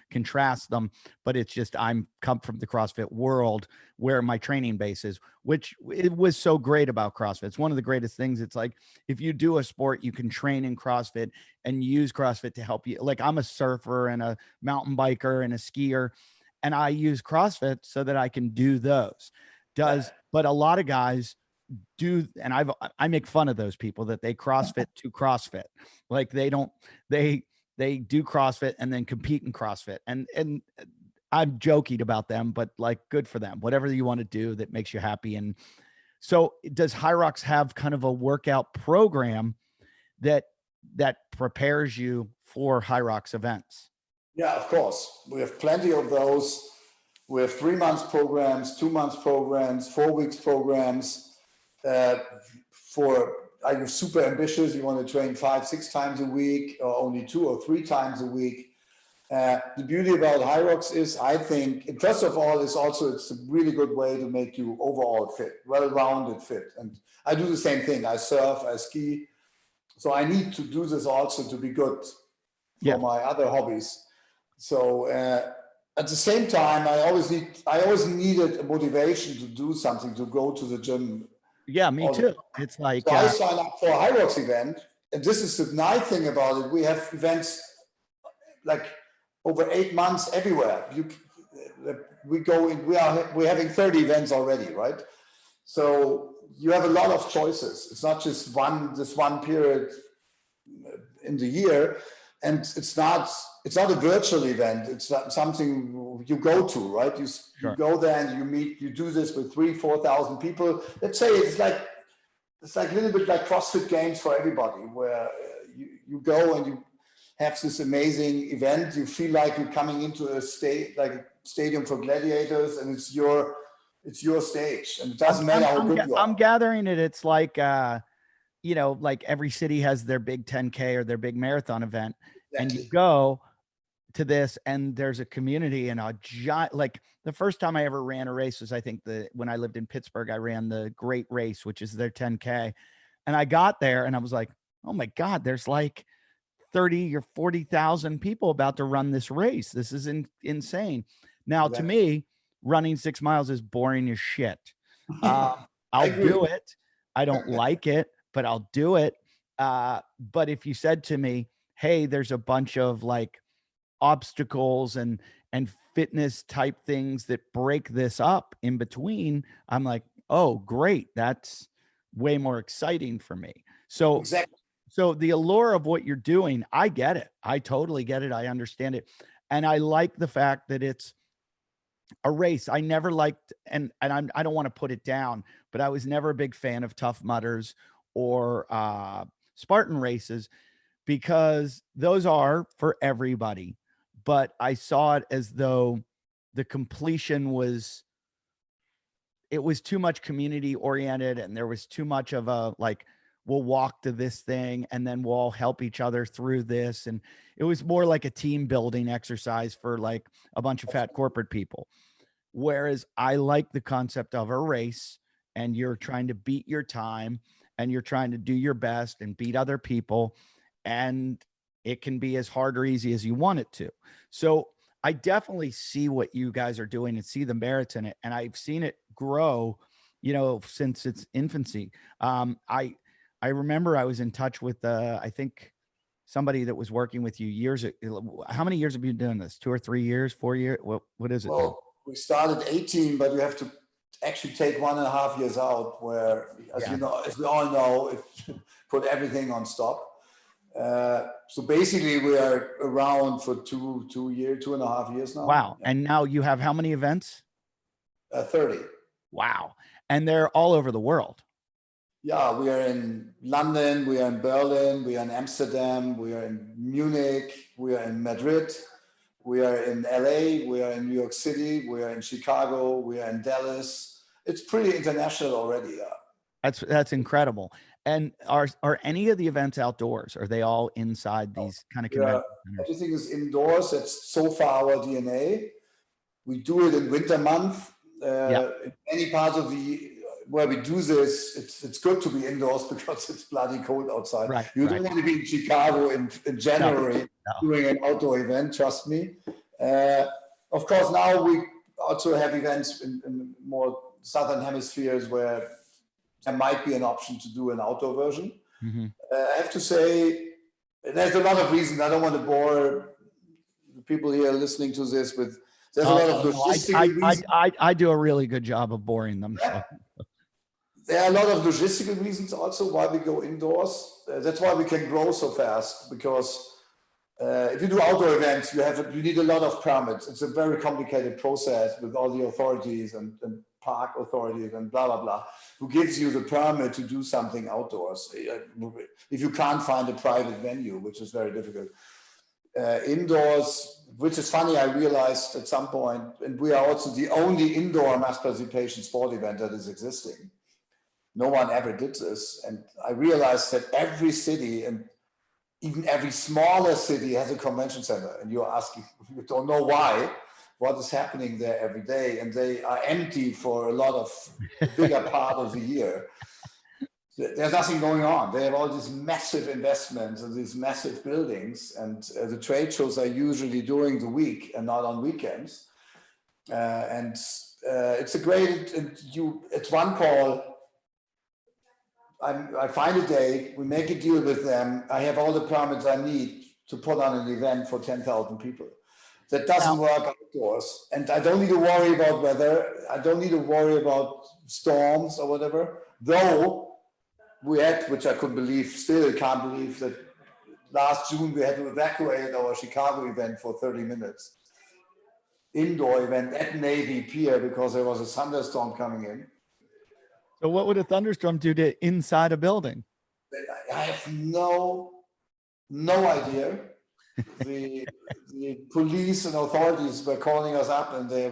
contrast them. But it's just, I'm come from the CrossFit world where my training base is, which it was so great about CrossFit. It's one of the greatest things. It's like, if you do a sport, you can train in CrossFit and use CrossFit to help you. Like, I'm a surfer and a mountain biker and a skier, and I use CrossFit so that I can do those. But a lot of guys do, and I make fun of those people that they CrossFit to CrossFit. Like they do CrossFit and then compete in CrossFit. And I'm joking about them, but like, good for them. Whatever you want to do that makes you happy. And so does HYROX have kind of a workout program that prepares you for HYROX events? Yeah, of course. We have plenty of those. We have 3 months programs, 2 months programs, 4 weeks programs. Are you super ambitious? You want to train 5-6 times a week, or only 2 or 3 times a week? The beauty about HYROX is, I think, first of all, it's a really good way to make you overall fit, well-rounded fit. And I do the same thing. I surf, I ski. So I need to do this also to be good for my other hobbies. So at the same time, I always needed a motivation to do something, to go to the gym. Yeah, me too. It's like, so I signed up for a HYROX event, and this is the nice thing about it. We have events like over 8 months everywhere. We're having 30 events already, right? So you have a lot of choices. It's not just this one period in the year, and it's not a virtual event. It's not something you go to, right? You go there and you do this with 3,000-4,000 people. Let's say it's like a little bit like CrossFit games for everybody, where you go and you have this amazing event. You feel like you're coming into a stadium for gladiators, and it's your stage, and it doesn't matter how good you are. I'm gathering it. It's like, like every city has their big 10K or their big marathon event. Exactly. And you go to this, and there's a community and a giant, like the first time I ever ran a race was, I think when I lived in Pittsburgh, I ran the Great Race, which is their 10K. And I got there and I was like, oh my God, there's like 30 or 40,000 people about to run this race. This is insane. Now, to me, running 6 miles is boring as shit. I'll do it. I don't like it, but I'll do it. But if you said to me, hey, there's a bunch of like obstacles and fitness type things that break this up in between, I'm like, oh, great. That's way more exciting for me. So, exactly. So the allure of what you're doing, I get it. I totally get it. I understand it. And I like the fact that it's a race. I never liked, and I don't want to put it down, but I was never a big fan of Tough Mudders or Spartan races, because those are for everybody. But I saw it as though the completion was too much community oriented, and there was too much of a like, we'll walk to this thing and then we'll all help each other through this. And it was more like a team building exercise for like a bunch of fat corporate people. Whereas I like the concept of a race, and you're trying to beat your time and you're trying to do your best and beat other people. And it can be as hard or easy as you want it to. So I definitely see what you guys are doing and see the merits in it. And I've seen it grow, since its infancy. I remember I was in touch with, I think somebody that was working with you years ago. How many years have you been doing this? 2 or 3 years, 4 years? What is it? Well, we started 18, but we have to actually take 1.5 years out, where, as we all know, it put everything on stop. So basically we are around for 2.5 years now. Wow. And now you have how many events? 30. Wow. And they're all over the world. Yeah, we are in London, we are in Berlin, we are in Amsterdam, we are in Munich, we are in Madrid, we are in LA, we are in New York City, we are in Chicago, we are in Dallas. It's pretty international already. Yeah. That's incredible. And are any of the events outdoors? Are they all inside these kind of convention centers? Everything is indoors. That's so far our DNA. We do it in winter month. In many parts of where we do this, it's good to be indoors because it's bloody cold outside. Right, you don't want to be in Chicago in January doing an outdoor event, trust me. Of course, now we also have events in more southern hemispheres where there might be an option to do an outdoor version. Mm-hmm. I have to say, there's a lot of reasons. I don't want to bore the people here listening to this with. There's a lot of logistical reasons. I do a really good job of boring them. So. There are a lot of logistical reasons also why we go indoors. That's why we can grow so fast, because if you do outdoor events, you need a lot of permits. It's a very complicated process with all the authorities and park authorities and blah, blah, blah, who gives you the permit to do something outdoors if you can't find a private venue, which is very difficult. Indoors, which is funny, I realized at some point, and we are also the only indoor mass participation sport event that is existing. No one ever did this. And I realized that every city, and even every smaller city, has a convention center. And you're asking, you don't know why, what is happening there every day. And they are empty for a lot of bigger part of the year. there's nothing going on. They have all these massive investments and these massive buildings, and the trade shows are usually during the week and not on weekends. It's a great, it's one call. I find a date, we make a deal with them. I have all the permits I need to put on an event for 10,000 people. That doesn't work outdoors. And I don't need to worry about weather. I don't need to worry about storms or whatever. Though we had, which I couldn't believe, still can't believe, that last June we had to evacuate our Chicago event for 30 minutes. Indoor event at Navy Pier because there was a thunderstorm coming in. So what would a thunderstorm do to inside a building? I have no idea. The police and authorities were calling us up, and they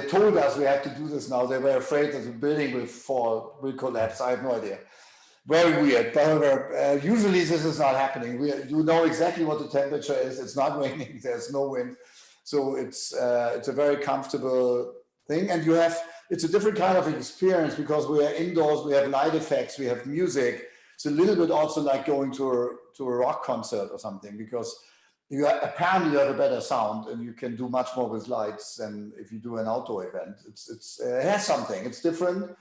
told us we have to do this now. They were afraid that the building will collapse. I have no idea. Very weird. However, usually this is not happening. You know exactly what the temperature is. It's not raining. There's no wind. So it's a very comfortable thing. And it's a different kind of experience because we are indoors, we have light effects, we have music. It's a little bit also like going to a rock concert or something, because apparently you have a better sound and you can do much more with lights than if you do an outdoor event. It has something, it's different,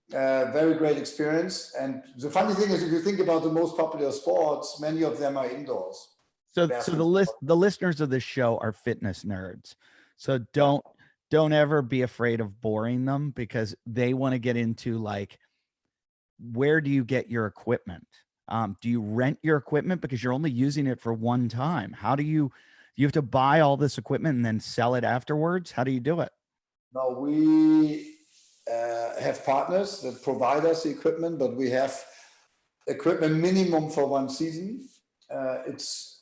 very great experience. And the funny thing is, if you think about the most popular sports, many of them are indoors. So the listeners of this show are fitness nerds. So don't ever be afraid of boring them, because they want to get into, like, where do you get your equipment? Do you rent your equipment because you're only using it for one time? How do you have to buy all this equipment and then sell it afterwards? How do you do it? No, we have partners that provide us the equipment, but we have equipment minimum for one season. It's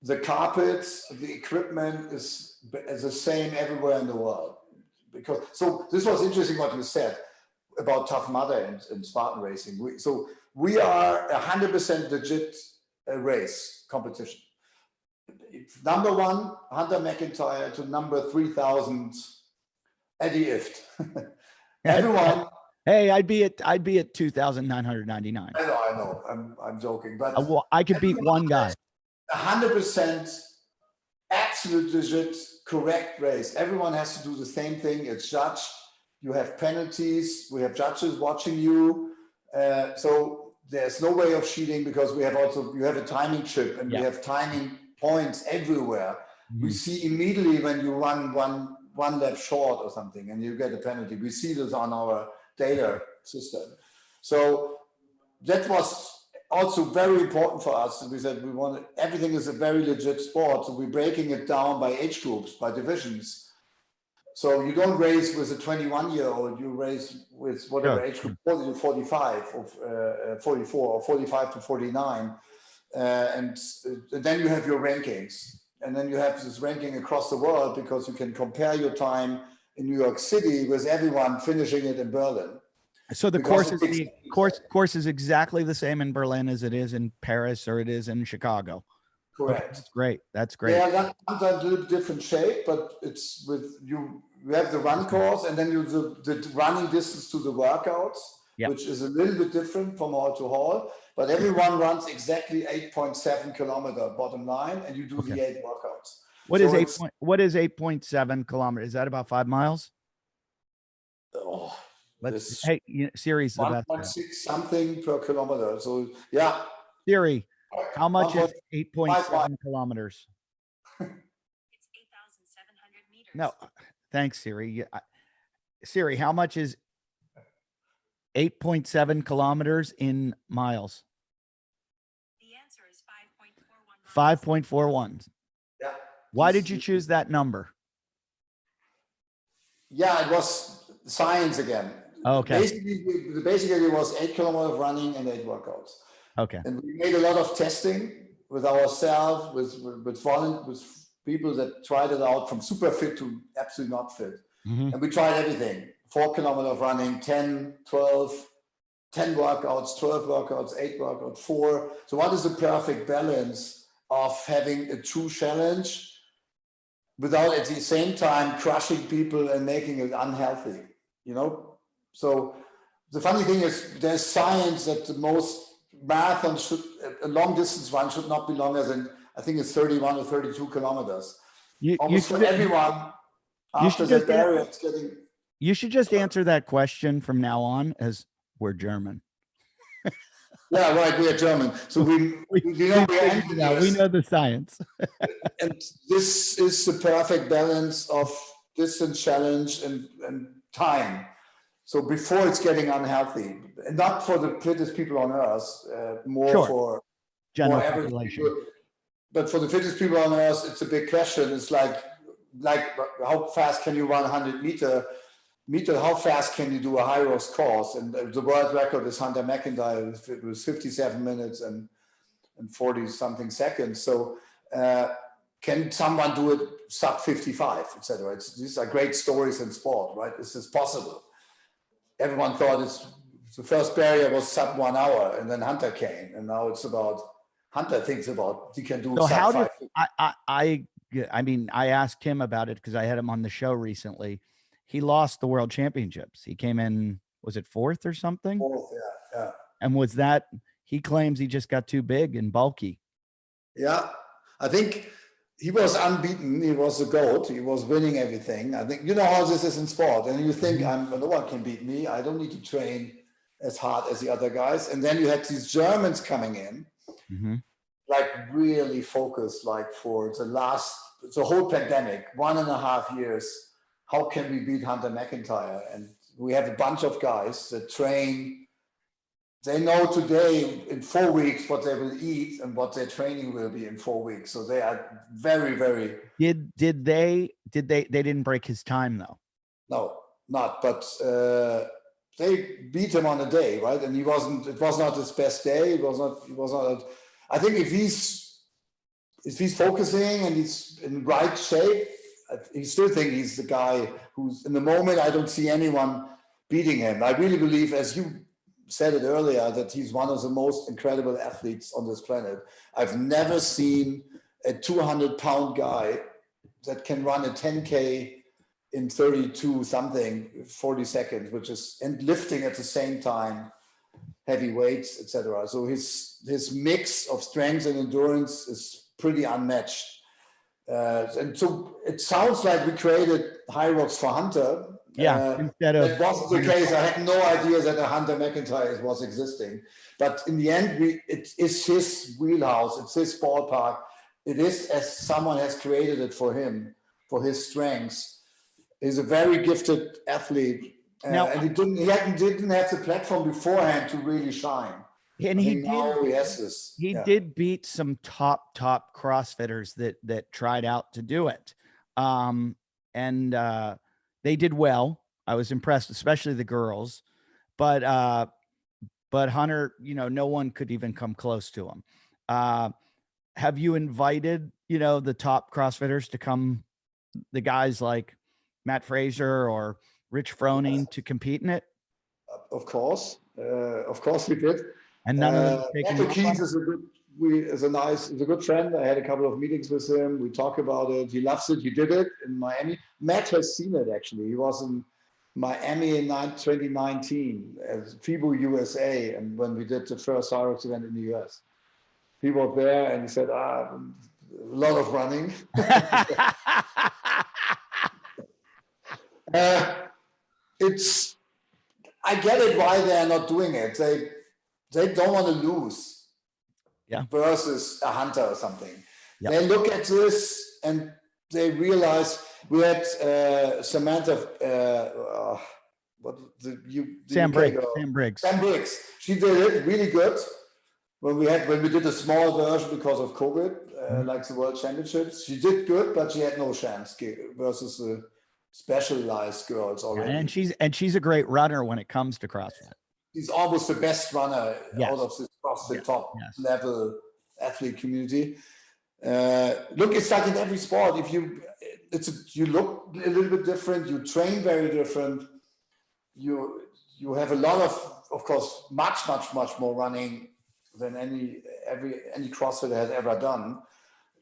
the carpets, the equipment is the same everywhere in the world. So this was interesting what you said about Tough Mudder and Spartan racing. We are 100% legit race competition. It's number one, Hunter McIntyre, to number 3,000, Eddie Ift. Everyone. Hey, I'd be at 2,999. I know. I'm joking, but I could beat one guy. 100% absolute legit correct race. Everyone has to do the same thing. It's judged. You have penalties. We have judges watching you. So there's no way of cheating, because you have a timing chip, and we have timing points everywhere. Mm-hmm. We see immediately when you run one lap short or something and you get a penalty. We see this on our data system. So that was also very important for us. We said everything is a very legit sport. So we're breaking it down by age groups, by divisions. So you don't race with a 21-year-old, you race with whatever age group, 40 to 45, or 44, or 45 to 49. And then you have your rankings. And then you have this ranking across the world, because you can compare your time in New York City with everyone finishing it in Berlin. So the course is exactly the same in Berlin as it is in Paris or it is in Chicago. Correct. Okay, that's great. That's great. Yeah, sometimes a little different shape, but it's with you. We have the run course, and then the running distance to the workouts, which is a little bit different from hall to hall. But everyone runs exactly 8.7 kilometer bottom line, and you do the 8 workouts. What is 8.7 kilometers? Is that about 5 miles? Oh, Siri's the best. 1.6 something per kilometer. So yeah. Siri, how much is 8.7 kilometers? It's 8,700 meters. No, thanks, Siri. Siri, how much is 8.7 kilometers in miles? The answer is 5.41. 5.41. Yeah. Why did you choose that number? Yeah, it was science again. Okay. Basically it was 8 kilometers of running and 8 workouts. Okay. And we made a lot of testing with ourselves, with people that tried it out, from super fit to absolutely not fit. Mm-hmm. And we tried everything. 4 kilometers of running, 10, 12, 10 workouts, 12 workouts, 8 workouts, 4. So what is the perfect balance of having a true challenge without at the same time crushing people and making it unhealthy, you know? So the funny thing is there's science that the most marathon a long distance run should not be longer than, I think it's 31 or 32 kilometers. Almost for everyone after that barrier, it's getting. You should just answer that question from now on as we're German. Yeah, right. We are German, so we know we're engineers. We know the science. And this is the perfect balance of distance challenge and time. So before it's getting unhealthy, and not for the fittest people on earth, more for general population. People, but for the fittest people on earth, it's a big question. It's like how fast can you run 100 meter? How fast can you do a HYROX course? And the world record is Hunter McIntyre. It was 57 minutes and 40 something seconds. So can someone do it sub 55, etc.? These are great stories in sport, right? This is possible. Everyone thought the first barrier was sub 1 hour, and then Hunter came, and now it's about Hunter thinks about he can do. So sub how did I mean, I asked him about it because I had him on the show recently. He lost the world championships. He came in, was it fourth or something? Fourth, yeah. And was that, he claims he just got too big and bulky. Yeah, I think he was unbeaten. He was the GOAT. He was winning everything. I think, you know how this is in sport. And you think, no one can beat me. I don't need to train as hard as the other guys. And then you had these Germans coming in, like really focused, like for the whole pandemic, 1.5 years. How can we beat Hunter McIntyre? And we have a bunch of guys that train. They know today in 4 weeks what they will eat and what their training will be in 4 weeks. So they are very, very. Did they didn't break his time though? No, not. But they beat him on a day, right? And it was not his best day. It was not. I think if he's focusing and he's in right shape, I still think he's the guy who's in the moment. I don't see anyone beating him. I really believe, as you said it earlier, that he's one of the most incredible athletes on this planet. I've never seen a 200-pound guy that can run a 10K in 32 something, 40 seconds, and lifting at the same time, heavy weights, etc. So his mix of strength and endurance is pretty unmatched. And so it sounds like we created HYROX for Hunter. Yeah, instead of. That wasn't the case. I had no idea that a Hunter McIntyre was existing. But in the end, it is his wheelhouse. It's his ballpark. It is as someone has created it for him, for his strengths. He's a very gifted athlete. And he didn't have the platform beforehand to really shine. And he did beat some top CrossFitters that tried out to do it. And they did well. I was impressed, especially the girls, but Hunter, no one could even come close to him. Have you invited, the top CrossFitters to come, the guys like Matt Fraser or Rich Froning to compete in it? Of course we did. And none of them taking Keith is a good friend. I had a couple of meetings with him. We talk about it. He loves it. He did it in Miami. Matt has seen it actually. He was in Miami in 2019 as FIBO USA, and when we did the first HYROX event in the US, he was there and he said, a lot of running. I get it why they are not doing it. They don't want to lose versus a Hunter or something. Yep. They look at this and they realize we had Samantha, Sam Briggs. She did it really good when we did a small version because of COVID, like the World Championships. She did good, but she had no chance versus the specialized girls already. And she's a great runner when it comes to CrossFit. He's almost the best runner out of this CrossFit top level athlete community. Look, it's like in every sport. You look a little bit different. You train very different. You have a lot of course, much more running than any CrossFitter has ever done.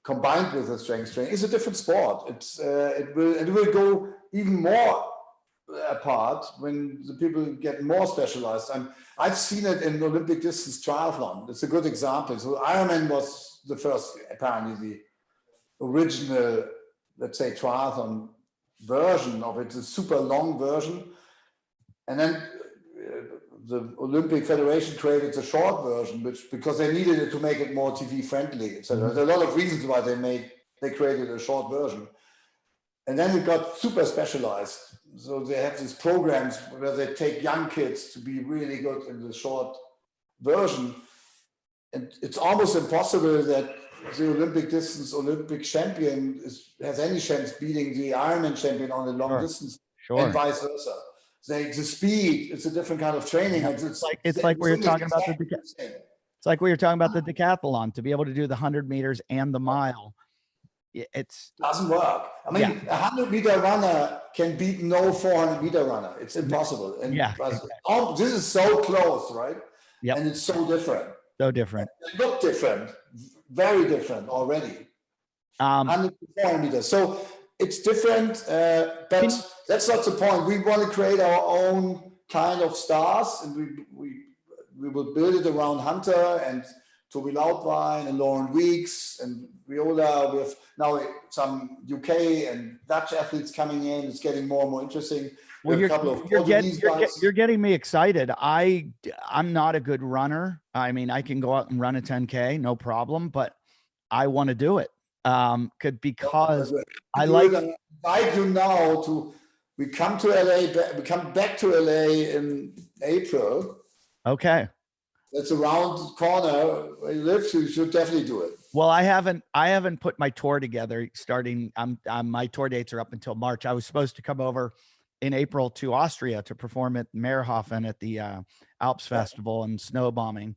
Combined with the strength training, it's a different sport. It will go even more apart when the people get more specialized. I've seen it in Olympic distance triathlon. It's a good example. So Ironman was the first, apparently the original, let's say, triathlon version of it, the super long version. And then the Olympic Federation created the short version, because they needed it to make it more TV friendly. So there's a lot of reasons why they created a short version. And then it got super specialized. So they have these programs where they take young kids to be really good in the short version. And it's almost impossible that the Olympic distance Olympic champion has any chance beating the Ironman champion on the long distance, and vice versa. The speed, it's a different kind of training. Yeah. It's like we were talking about it's like we were talking about the decathlon. To be able to do the 100 meters and the mile, it doesn't work. I mean, a 100-meter runner can beat no 400-meter runner. It's impossible. And this is so close, right? Yeah. And it's so different. So different. It looked different, very different already. 100 to 400 meters. So it's different, but that's not the point. We want to create our own kind of stars, and we will build it around Hunter and Toby Loudwine and Lauren Weeks and Viola. We have now some UK and Dutch athletes coming in. It's getting more and more interesting. Well, you're getting me excited. I'm not a good runner. I mean, I can go out and run a 10K, no problem, but I want to do it. Because I invite you now we come to LA, we come back to LA in April. Okay. It's around the corner where you live, so you should definitely do it. Well, I haven't put my tour together starting. My tour dates are up until March. I was supposed to come over in April to Austria to perform at Meerhofen at the Alps Festival and snow bombing,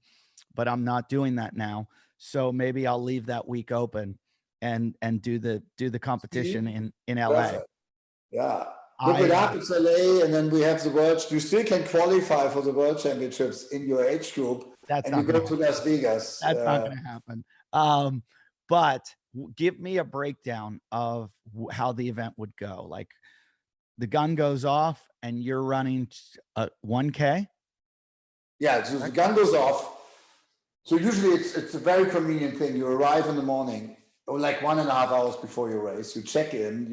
but I'm not doing that now. So maybe I'll leave that week open and do the competition in LA. Perfect. Yeah. Look it up, it's LA, and then we have the world. You still can qualify for the World Championships in your age group, and you go to Las Vegas. That's not going to happen. But give me a breakdown of how the event would go. Like the gun goes off and you're running 1K? Yeah, so the gun goes off. So usually it's a very convenient thing. You arrive in the morning, or like 1.5 hours before your race, you check in,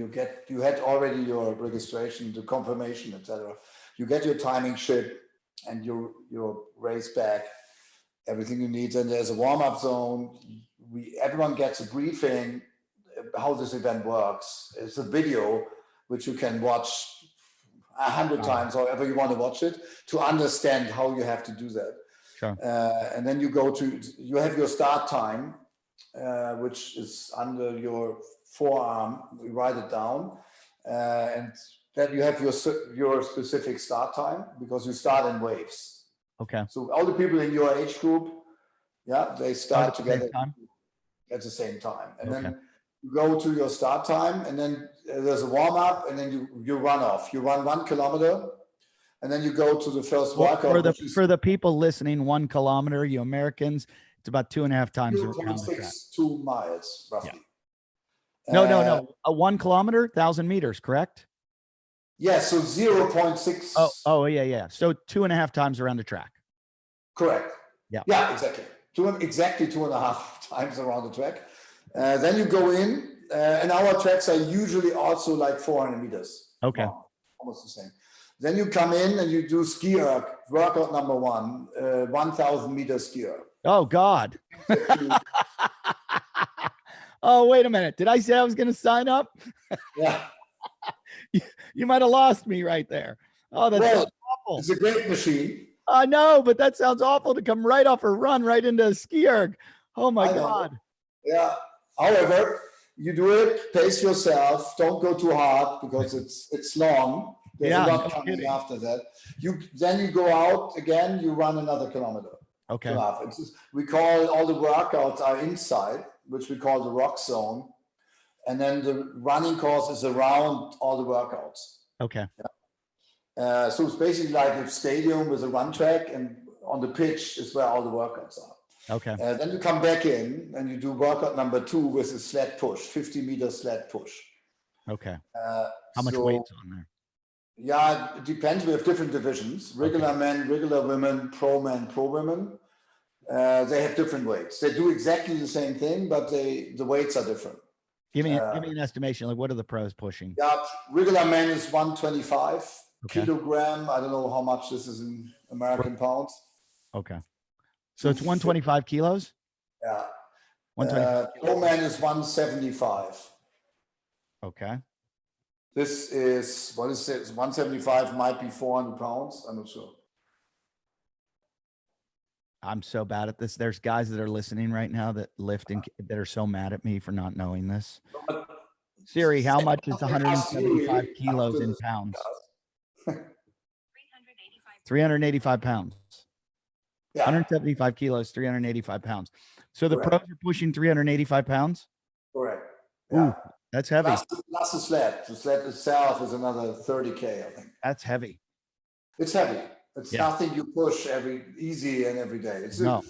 you had already your registration, the confirmation, etc. You get your timing sheet and your race bag, everything you need. And there's a warm-up zone. Everyone gets a briefing how this event works. It's a video which you can watch 100 times, however you want to watch it, to understand how you have to do that. Sure. And then you have your start time, which is under your forearm. We write it down, and then you have your specific start time, because you start in waves. Okay. So all the people in your age group, they start together at the same time, and then you go to your start time, and then there's a warm up, and then you run off. You run 1 kilometer. And then you go to the first workout. For the people listening, 1 kilometer, you Americans, it's about 2.5 times around the track. 2 miles, roughly. Yeah. No. 1 kilometer, 1,000 meters, correct? Yeah, so 0.6. Oh, yeah. So 2.5 times around the track. Correct. Yeah. Yeah, exactly. Exactly 2.5 times around the track. Then you go in, and our tracks are usually also like 400 meters. Okay. Almost the same. Then you come in and you do ski erg, workout number 1, 1,000 meter ski erg. Oh, God. Oh, wait a minute. Did I say I was going to sign up? Yeah. You might have lost me right there. Oh, that's awful. It's a great machine. I know, but that sounds awful to come right off a run right into a ski erg. Oh, my God. Yeah. However, you do it, pace yourself. Don't go too hard, because it's long. There's a lot coming after that. Then you go out again, you run another kilometer. Okay. We call all the workouts are inside, which we call the rock zone. And then the running course is around all the workouts. Okay. Yeah. So it's basically like a stadium with a run track, and on the pitch is where all the workouts are. Okay. Then you come back in and you do workout number 2 with a sled push, 50-meter sled push. Okay. How much weight's on there? Yeah, it depends. We have different divisions: regular men, regular women, pro men, pro women. They have different weights. They do exactly the same thing, but the weights are different. Give me an estimation. Like, what are the pros pushing? Yeah, regular men is 125 Okay. kilogram. I don't know how much this is in American pounds. Okay. So it's 125 kilos? Yeah. 125. Pro man is 175. Okay. This is, what is it? 175 might be 400 pounds. I'm not sure. I'm so bad at this. There's guys that are listening right now that lift and that are so mad at me for not knowing this. Siri, how much is 175 kilos in pounds? 385 pounds. Yeah. 175 kilos, 385 pounds. So the Correct. pros are pushing 385 pounds? Correct. Ooh, Yeah. that's heavy. Plus the sled. The sled itself is another 30K, I think. That's heavy. It's heavy. It's Yeah. nothing you push easy and every day. No.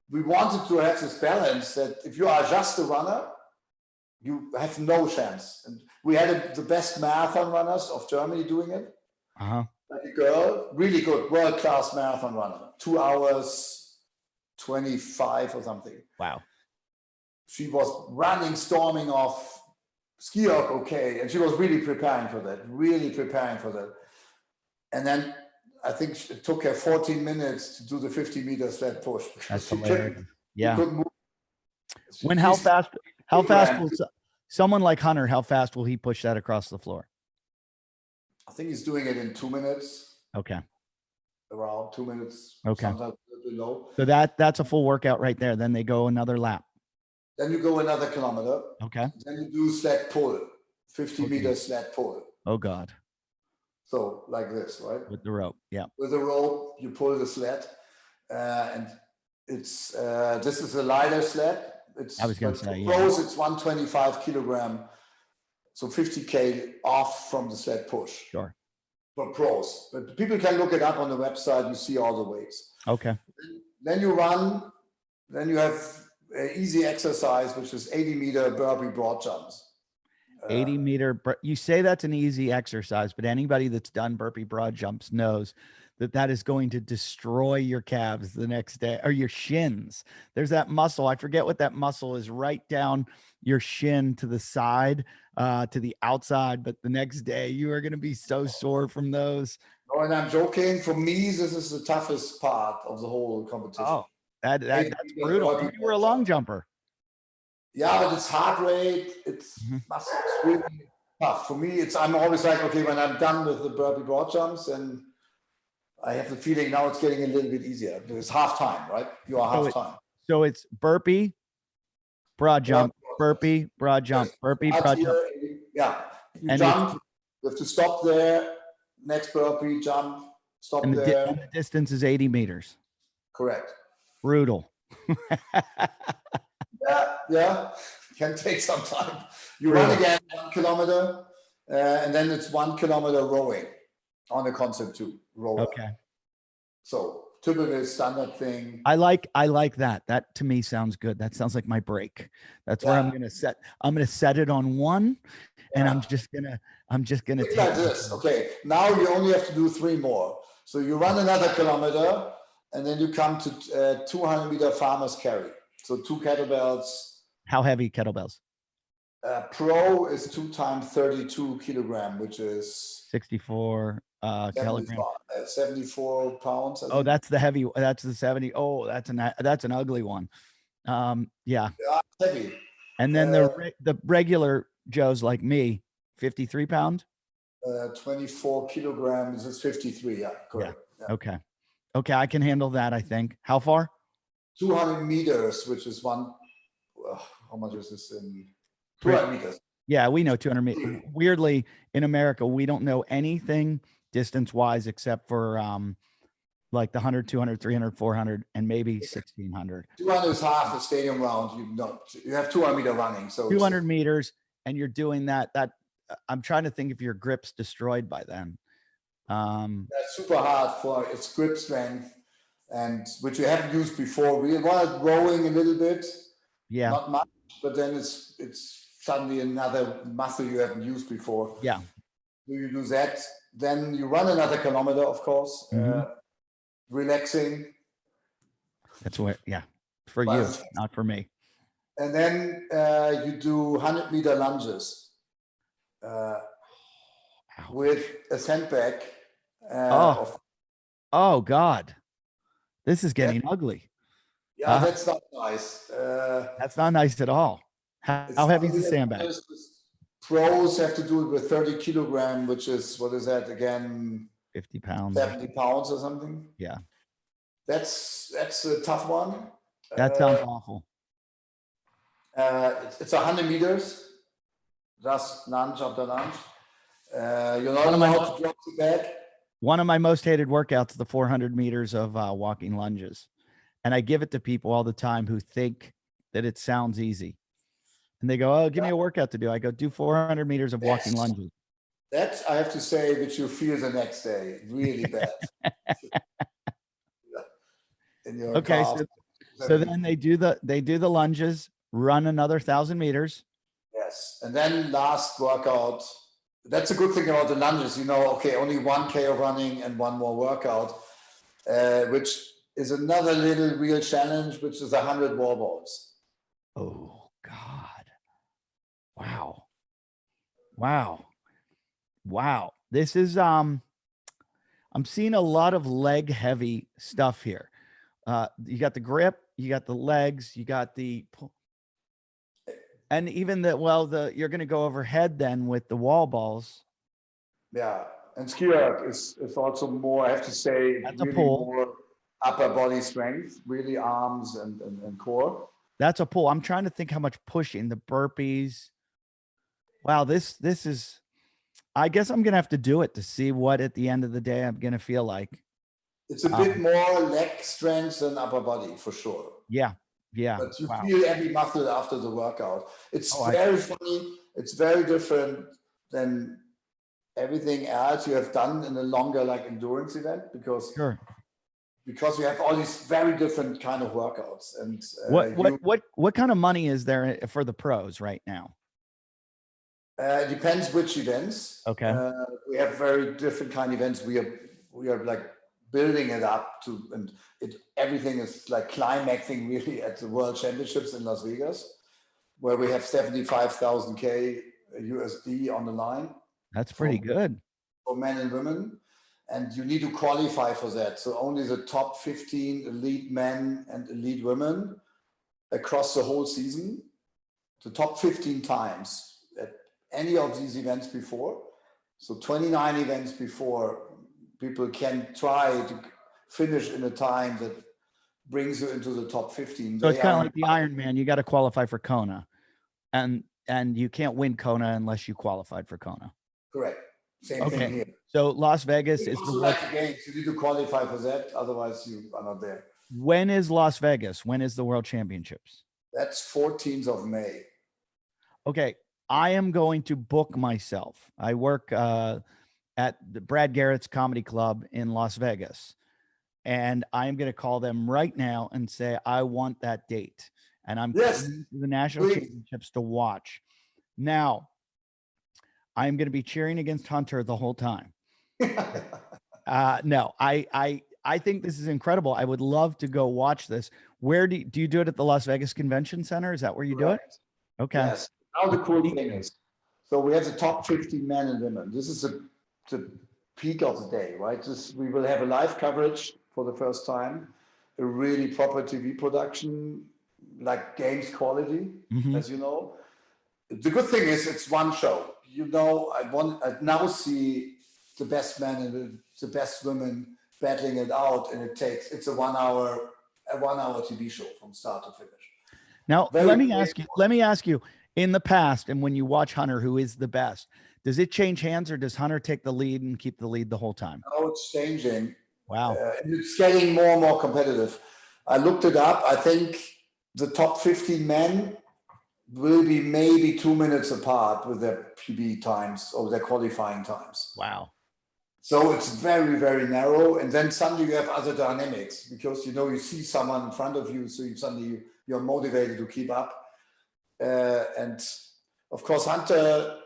We wanted to have this balance that if you are just a runner, you have no chance. And we had the best marathon runners of Germany doing it. Uh-huh. Like a girl, really good, world-class marathon runner, 2 hours, 25 or something. Wow. She was running, storming off ski erg, okay. And she was really preparing for that. And then I think it took her 14 minutes to do the 50-meter sled push. That's hilarious. Yeah. Move. How fast will someone like Hunter, how fast will he push that across the floor? I think he's doing it in 2 minutes. Okay. Around 2 minutes. Okay. Sometimes a little below. So that's a full workout right there. Then they go another lap. Then you go another kilometer. Okay. Then you do sled pull, 50-meter sled pull. Oh God. So like this, right? With the rope. Yeah. With a rope, you pull the sled, and it's this is a lighter sled. I was going to say, pros, it's 125 kilogram, so 50K off from the sled push. Sure. For pros, but people can look it up on the website. You see all the weights. Okay. Then you run. Then you have an easy exercise, which is 80-meter burpee broad jumps. 80-meter. You say that's an easy exercise, but anybody that's done burpee broad jumps knows that is going to destroy your calves the next day, or your shins. There's that muscle. I forget what that muscle is, right down your shin to the side, to the outside. But the next day you are going to be so sore from those. Oh, and I'm joking. For me, this is the toughest part of the whole competition. Oh, that's brutal. You were a long jumper. Yeah, but it's heart rate. It's muscle. It's really tough. For me, I'm always like, okay, when I'm done with the burpee broad jumps, and I have the feeling now it's getting a little bit easier. It's half time, right? You are half time. So it's burpee, broad jump, burpee, broad jump, burpee, broad jump. Yeah. You jump, you have to stop there. Next burpee, jump, stop there. And the distance is 80 meters. Correct. Brutal. Yeah. Can take some time. You run again 1 kilometer, and then it's 1 kilometer rowing on the concept 2 rowing. Okay. So typical standard thing. I like that. That to me sounds good. That sounds like my break. That's where I'm gonna set it on 1, and I'm just gonna take like this. Okay. Now you only have to do 3 more. So you run another kilometer, and then you come to 200-meter farmer's carry. So 2 kettlebells. How heavy kettlebells? Pro is 2 times 32 kilogram, which is 64 kilogram. 74 pounds. Oh, that's the heavy. That's the 70. Oh, that's an ugly one. Yeah. Heavy. And then the regular Joes like me, 53 pound. 24 kilograms is 53. Yeah, correct. Yeah. Okay. I can handle that. I think. How far? 200 meters, which is how much is this in 200 meters? Yeah, we know 200 meters. Weirdly, in America, we don't know anything distance-wise except for like the 100, 200, 300, 400, and maybe 1600. 200 is half a stadium round. You have 200-meter running. So 200 meters, and you're doing that. I'm trying to think if your grip's destroyed by then. That's super hard for its grip strength, and which we haven't used before. We wanted rowing a little bit. Yeah. Not much, but then it's suddenly another muscle you haven't used before. Yeah. So you do that, then you run another kilometer, of course, relaxing. That's what, for you, But- not for me. And then you do 100-meter lunges with a sandbag. Oh God, this is getting ugly. Yeah, that's not nice. That's not nice at all. How heavy is the sandbag? Pros have to do it with 30 kilogram, which is, what is that again? 50 pounds. 70 pounds or something. Yeah. That's a tough one. That sounds awful. It's 100 meters, just lunge after lunge. You're not One of my allowed to drop the bag. One of my most hated workouts, the 400 meters of walking lunges. And I give it to people all the time who think that it sounds easy. And they go, oh, give me a workout to do. I go, do 400 meters of walking lunges. That, I have to say, that you feel the next day really bad. In your Okay, calves. so then they do the lunges, run another 1,000 meters. Yes, and then last workout. That's a good thing about the lunges, okay, only 1K of running and one more workout, which is another little real challenge, which is 100 wall balls. Oh God. Wow. This is, I'm seeing a lot of leg heavy stuff here. You got the grip, you got the legs, you got the, and even you're going to go overhead then with the wall balls. Yeah. And ski-erg is also more, I have to say, That's really a pull. more upper body strength, really arms and core. That's a pull. I'm trying to think how much pushing, the burpees. Wow, this is, I guess I'm going to have to do it to see what at the end of the day I'm going to feel like. It's a bit more leg strength than upper body for sure. Yeah. But you feel every muscle after the workout. It's very funny. It's very different than everything else you have done in a longer endurance event because you have all these very different kind of workouts. And what kind of money is there for the pros right now? It depends which events. Okay. We have very different kind of events. We are building it up to, and everything is climaxing really at the World Championships in Las Vegas, where we have 75,000 USD on the line. That's pretty good for men and women, and you need to qualify for that. So only the top 15 elite men and elite women across the whole season, the top 15 times at any of these events before. So 29 events before, people can try to finish in a time that brings you into the top 15. So it's kind of like the Ironman. You got to qualify for Kona, and you can't win Kona unless you qualified for Kona. Correct. Same thing here. So Las Vegas is the World Games. You need to qualify for that, otherwise you are not there. When is Las Vegas? When is the World Championships? That's 14th of May. Okay, I am going to book myself. I work at the Brad Garrett's Comedy Club in Las Vegas, and I'm going to call them right now and say I want that date, and I'm going to the National Championships to watch. Now, I'm going to be cheering against Hunter the whole time. No, I think this is incredible. I would love to go watch this. Where do you do it at the Las Vegas Convention Center? Is that where you do it? Okay. Yes. Now the cool thing is, so we have the top 15 men and women. This is the peak of the day, right? We will have a live coverage for the first time, a really proper TV production, like games quality, as you know. The good thing is it's one show. I now see the best men and the best women battling it out, and it's a one hour TV show from start to finish. Now, let me ask you, in the past, and when you watch Hunter, who is the best, does it change hands, or does Hunter take the lead and keep the lead the whole time? Oh, it's changing. Wow. And it's getting more and more competitive. I looked it up. I think the top 15 men will be maybe 2 minutes apart with their PB times or their qualifying times. Wow. So it's very, very narrow. And then suddenly you have other dynamics because, you see someone in front of you. So you're motivated to keep up. And of course, Hunter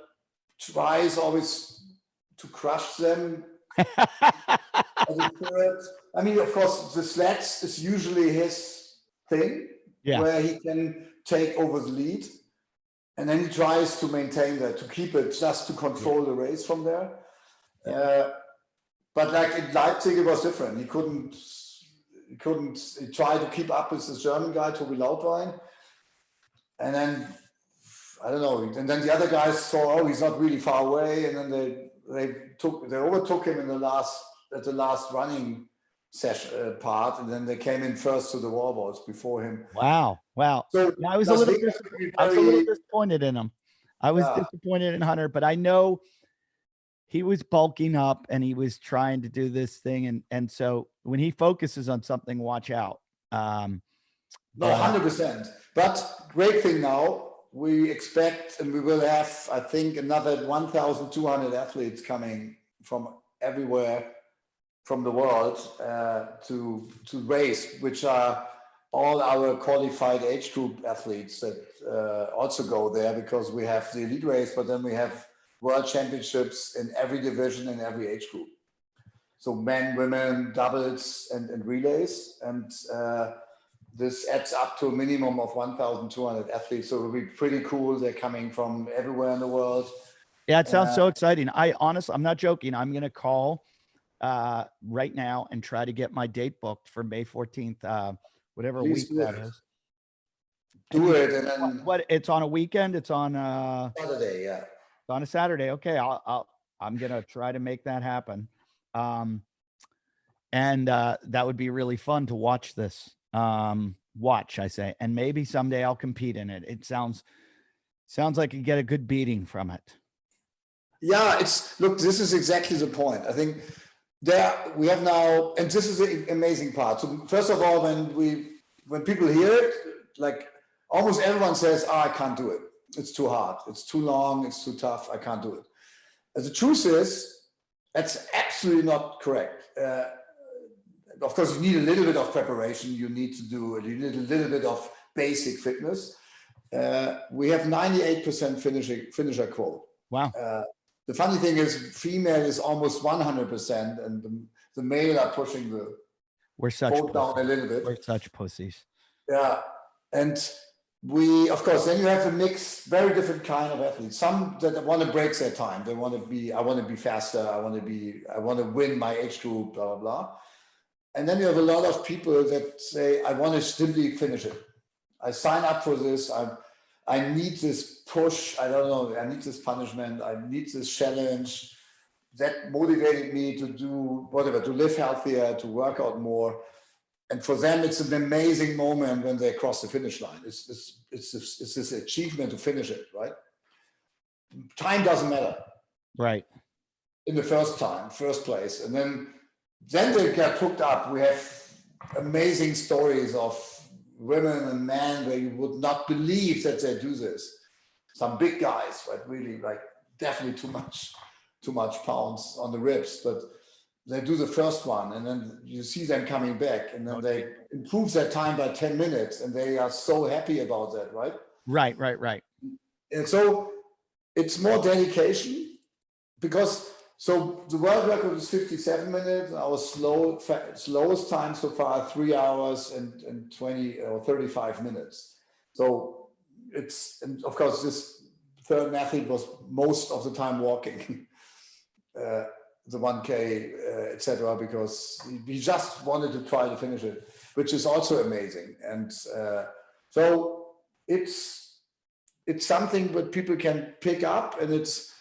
tries always to crush them. I mean, of course, the sleds is usually his thing, where he can take over the lead. And then he tries to maintain that, to keep it, just to control the race from there. But like in Leipzig, it was different. He tried to keep up with this German guy, Tobi Lautwein. And then, I don't know. And then the other guys saw, he's not really far away. And then they overtook him at the last running session part. And then they came in first to the wall balls before him. Wow. So I was a little disappointed in him. I was disappointed in Hunter, but I know he was bulking up and he was trying to do this thing. And so when he focuses on something, watch out. No, 100%. But great thing now, we expect, and we will have, I think, another 1,200 athletes coming from everywhere from the world to race, which are all our qualified age group athletes that also go there, because we have the elite race, but then we have world championships in every division in every age group. So men, women, doubles, and relays. And this adds up to a minimum of 1,200 athletes. So it'll be pretty cool. They're coming from everywhere in the world. Yeah, it sounds so exciting. I'm not joking. I'm going to call right now and try to get my date booked for May 14th, whatever week that is. Do it. And then it's on a weekend. It's on Saturday. Yeah. It's on a Saturday. Okay. I'm going to try to make that happen. And that would be really fun to watch this. I say, and maybe someday I'll compete in it. It sounds like you get a good beating from it. Yeah, look, this is exactly the point. I think we have now, and this is the amazing part. So first of all, when people hear it, like almost everyone says, I can't do it. It's too hard. It's too long. It's too tough. I can't do it. And the truth is, that's absolutely not correct. Of course, you need a little bit of preparation. You need a little bit of basic fitness. We have 98% finisher quote. Wow. The funny thing is, female is almost 100%, and the male are pushing we're such quote down a little bit. We're such pussies. Yeah, and of course, then you have a mix, very different kind of athletes. Some that want to break their time. I want to be faster. I want to win my age group. Blah blah blah. And then you have a lot of people that say, I want to simply finish it. I sign up for this. I need this push. I don't know. I need this punishment. I need this challenge. That motivated me to do whatever, to live healthier, to work out more. And for them, it's an amazing moment when they cross the finish line. It's this achievement to finish it, right? Time doesn't matter. Right. In the first place. And then they get hooked up. We have amazing stories of women and men where you would not believe that they do this. Some big guys, right? Really, like definitely too much pounds on the ribs, but they do the first one, and then you see them coming back, and then they improve their time by 10 minutes, and they are so happy about that, right? Right. And so it's more dedication, because so the world record is 57 minutes. Our slowest time so far, 3 hours and 20 or 35 minutes. So and of course, this third athlete was most of the time walking the 1K, etc., because he just wanted to try to finish it, which is also amazing. And so it's something that people can pick up, and it's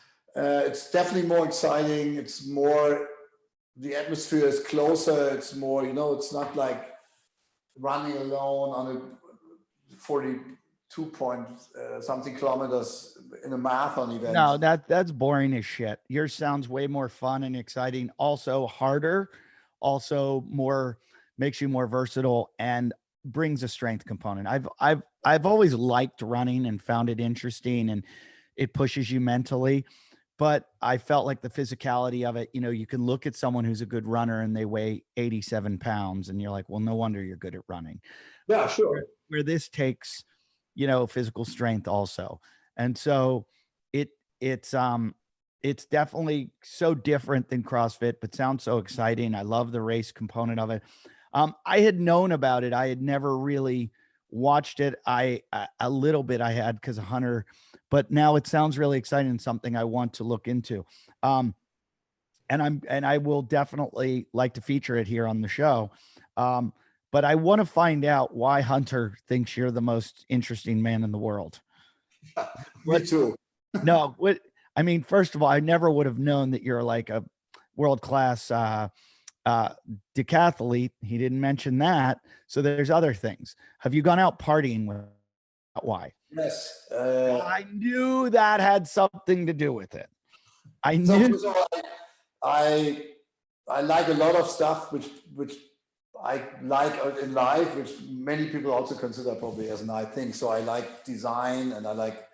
definitely more exciting. It's more, the atmosphere is closer. It's more, it's not like running alone on a 42 point something kilometers in a marathon event. No, that's boring as shit. Yours sounds way more fun and exciting. Also harder, also makes you more versatile and brings a strength component. I've always liked running and found it interesting, and it pushes you mentally. But I felt like the physicality of it, you can look at someone who's a good runner and they weigh 87 pounds and you're like, well, no wonder you're good at running. Yeah, sure. Where this takes, physical strength also. And so it it's definitely so different than CrossFit, but sounds so exciting. I love the race component of it. I had known about it. I had never really watched it. A little bit I had because of Hunter, but now it sounds really exciting and something I want to look into. And I will definitely like to feature it here on the show. But I want to find out why Hunter thinks you're the most interesting man in the world. Me too. No, what I mean, first of all, I never would have known that you're like a world-class decathlete. He didn't mention that. So there's other things. Have you gone out partying with why? Yes. I knew that had something to do with it. I So knew. first of all, I like a lot of stuff which I like in life, which many people also consider probably as a nice thing. So I like design and I like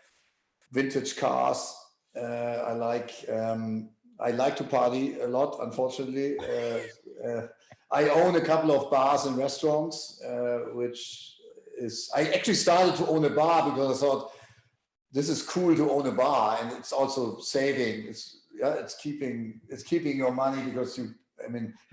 vintage cars. I like to party a lot. Unfortunately, I own a couple of bars and restaurants, which is I actually started to own a bar because I thought this is cool to own a bar, and it's also saving. It's keeping your money because you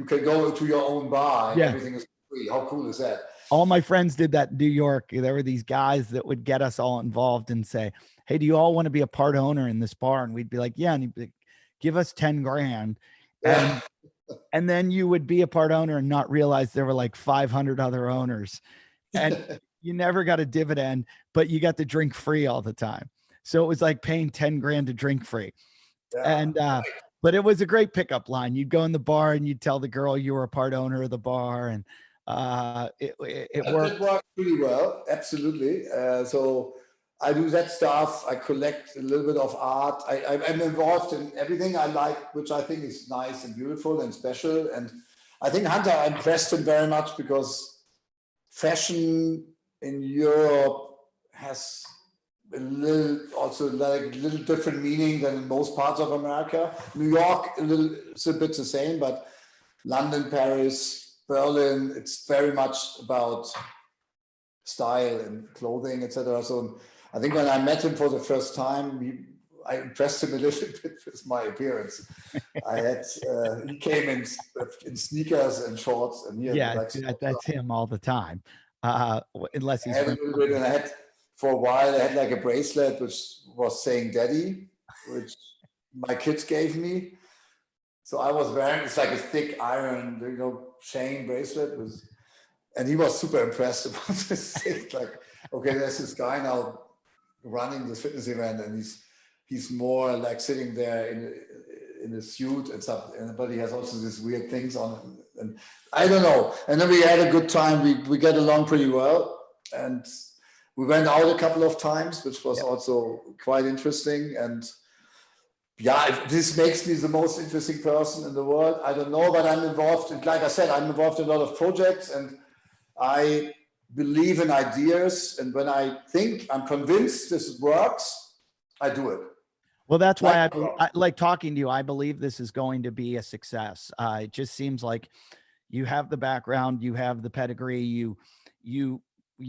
can go to your own bar and everything is free. How cool is that? All my friends did that in New York. There were these guys that would get us all involved and say, "Hey, do you all want to be a part owner in this bar?" And we'd be like, "Yeah." And he'd be like, "Give us 10 grand." And then you would be a part owner and not realize there were like 500 other owners, and you never got a dividend, but you got to drink free all the time. So it was like paying 10 grand to drink free. And but it was a great pickup line. You'd go in the bar and you'd tell the girl you were a part owner of the bar, and it worked. It worked pretty well. Absolutely. So I do that stuff. I collect a little bit of art. I'm involved in everything I like, which I think is nice and beautiful and special. And I think Hunter, I impressed him very much because fashion in Europe has a little different meaning than in most parts of America. New York, it's a bit the same, but London, Paris, Berlin, it's very much about style and clothing, etc. So I think when I met him for the first time, I impressed him a little bit with my appearance. He came in sneakers and shorts, and that's him all the time. Unless he's for a while, I had like a bracelet which was saying "Daddy," which my kids gave me. So I was wearing it's like a thick iron, chain bracelet and he was super impressed about this thing. Like, okay, there's this guy now running this fitness event, and he's more like sitting there in a suit and stuff, but he has also these weird things on, and I don't know. And then we had a good time. We get along pretty well, and we went out a couple of times, which was also quite interesting. And if this makes me the most interesting person in the world, I don't know, but I'm involved. Like I said, I'm involved in a lot of projects, and I believe in ideas. And when I think I'm convinced this works, I do it. Well, that's why I like talking to you. I believe this is going to be a success. It just seems like you have the background, you have the pedigree, you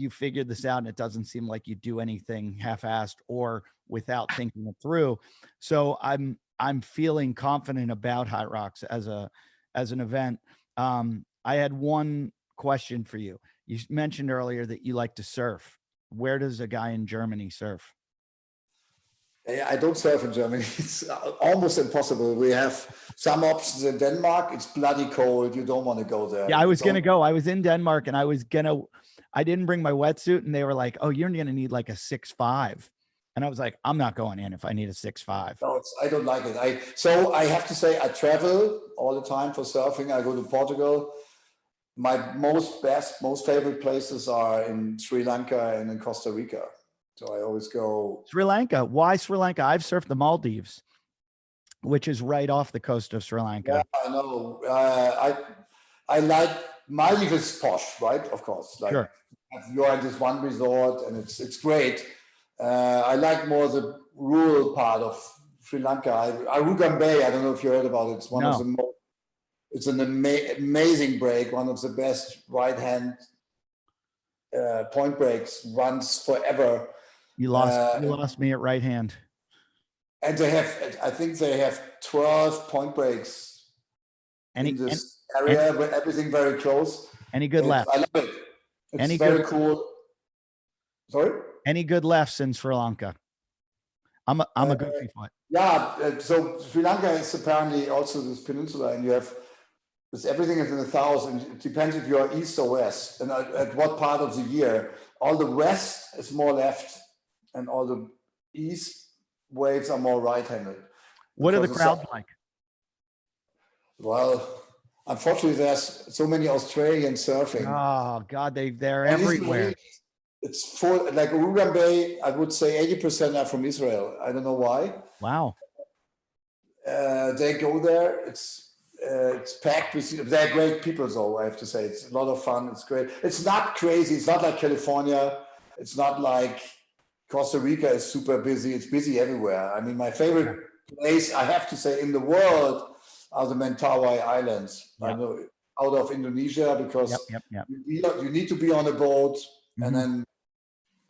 figured this out, and it doesn't seem like you do anything half-assed or without thinking it through. So I'm feeling confident about HYROX as an event. I had one question for you. You mentioned earlier that you like to surf. Where does a guy in Germany surf? I don't surf in Germany. It's almost impossible. We have some options in Denmark. It's bloody cold. You don't want to go there. Yeah, I was going to go. I was in Denmark, and I didn't bring my wetsuit, and they were like, "Oh, you're going to need like a 6'5". And I was like, I'm not going in if I need a 6'5". No, I don't like it. So I have to say, I travel all the time for surfing. I go to Portugal. My most favorite places are in Sri Lanka and in Costa Rica. So I always go. Sri Lanka. Why Sri Lanka? I've surfed the Maldives, which is right off the coast of Sri Lanka. Yeah, I know. I like Maldives is posh, right? Of course. Like, sure. You're at this one resort, and it's great. I like more the rural part of Sri Lanka. HYROX Bay, I don't know if you heard about it. It's one of the most. It's an amazing break, one of the best right-hand point breaks, runs forever. You lost me at right hand. And I think they have 12 point breaks in this area, but everything very close. Any good left? I love it. It's very cool. Sorry? Any good lefts in Sri Lanka? I'm a goofy foot. Yeah, so Sri Lanka is apparently also this peninsula, and you have everything is in the south, and it depends if you're east or west, and at what part of the year. All the west is more left, and all the east waves are more right-handed. What are the crowds like? Well, unfortunately, there's so many Australians surfing. Oh God, they're everywhere. It's full, like Uruguay Bay, I would say 80% are from Israel. I don't know why. Wow. They go there. It's packed with, they're great people though, I have to say. It's a lot of fun. It's great. It's not crazy. It's not like California. It's not like Costa Rica is super busy. It's busy everywhere. I mean, my favorite place, I have to say, in the world are the Mentawai Islands. Yep. I know, out of Indonesia, because Yep. you need to be on a boat, and then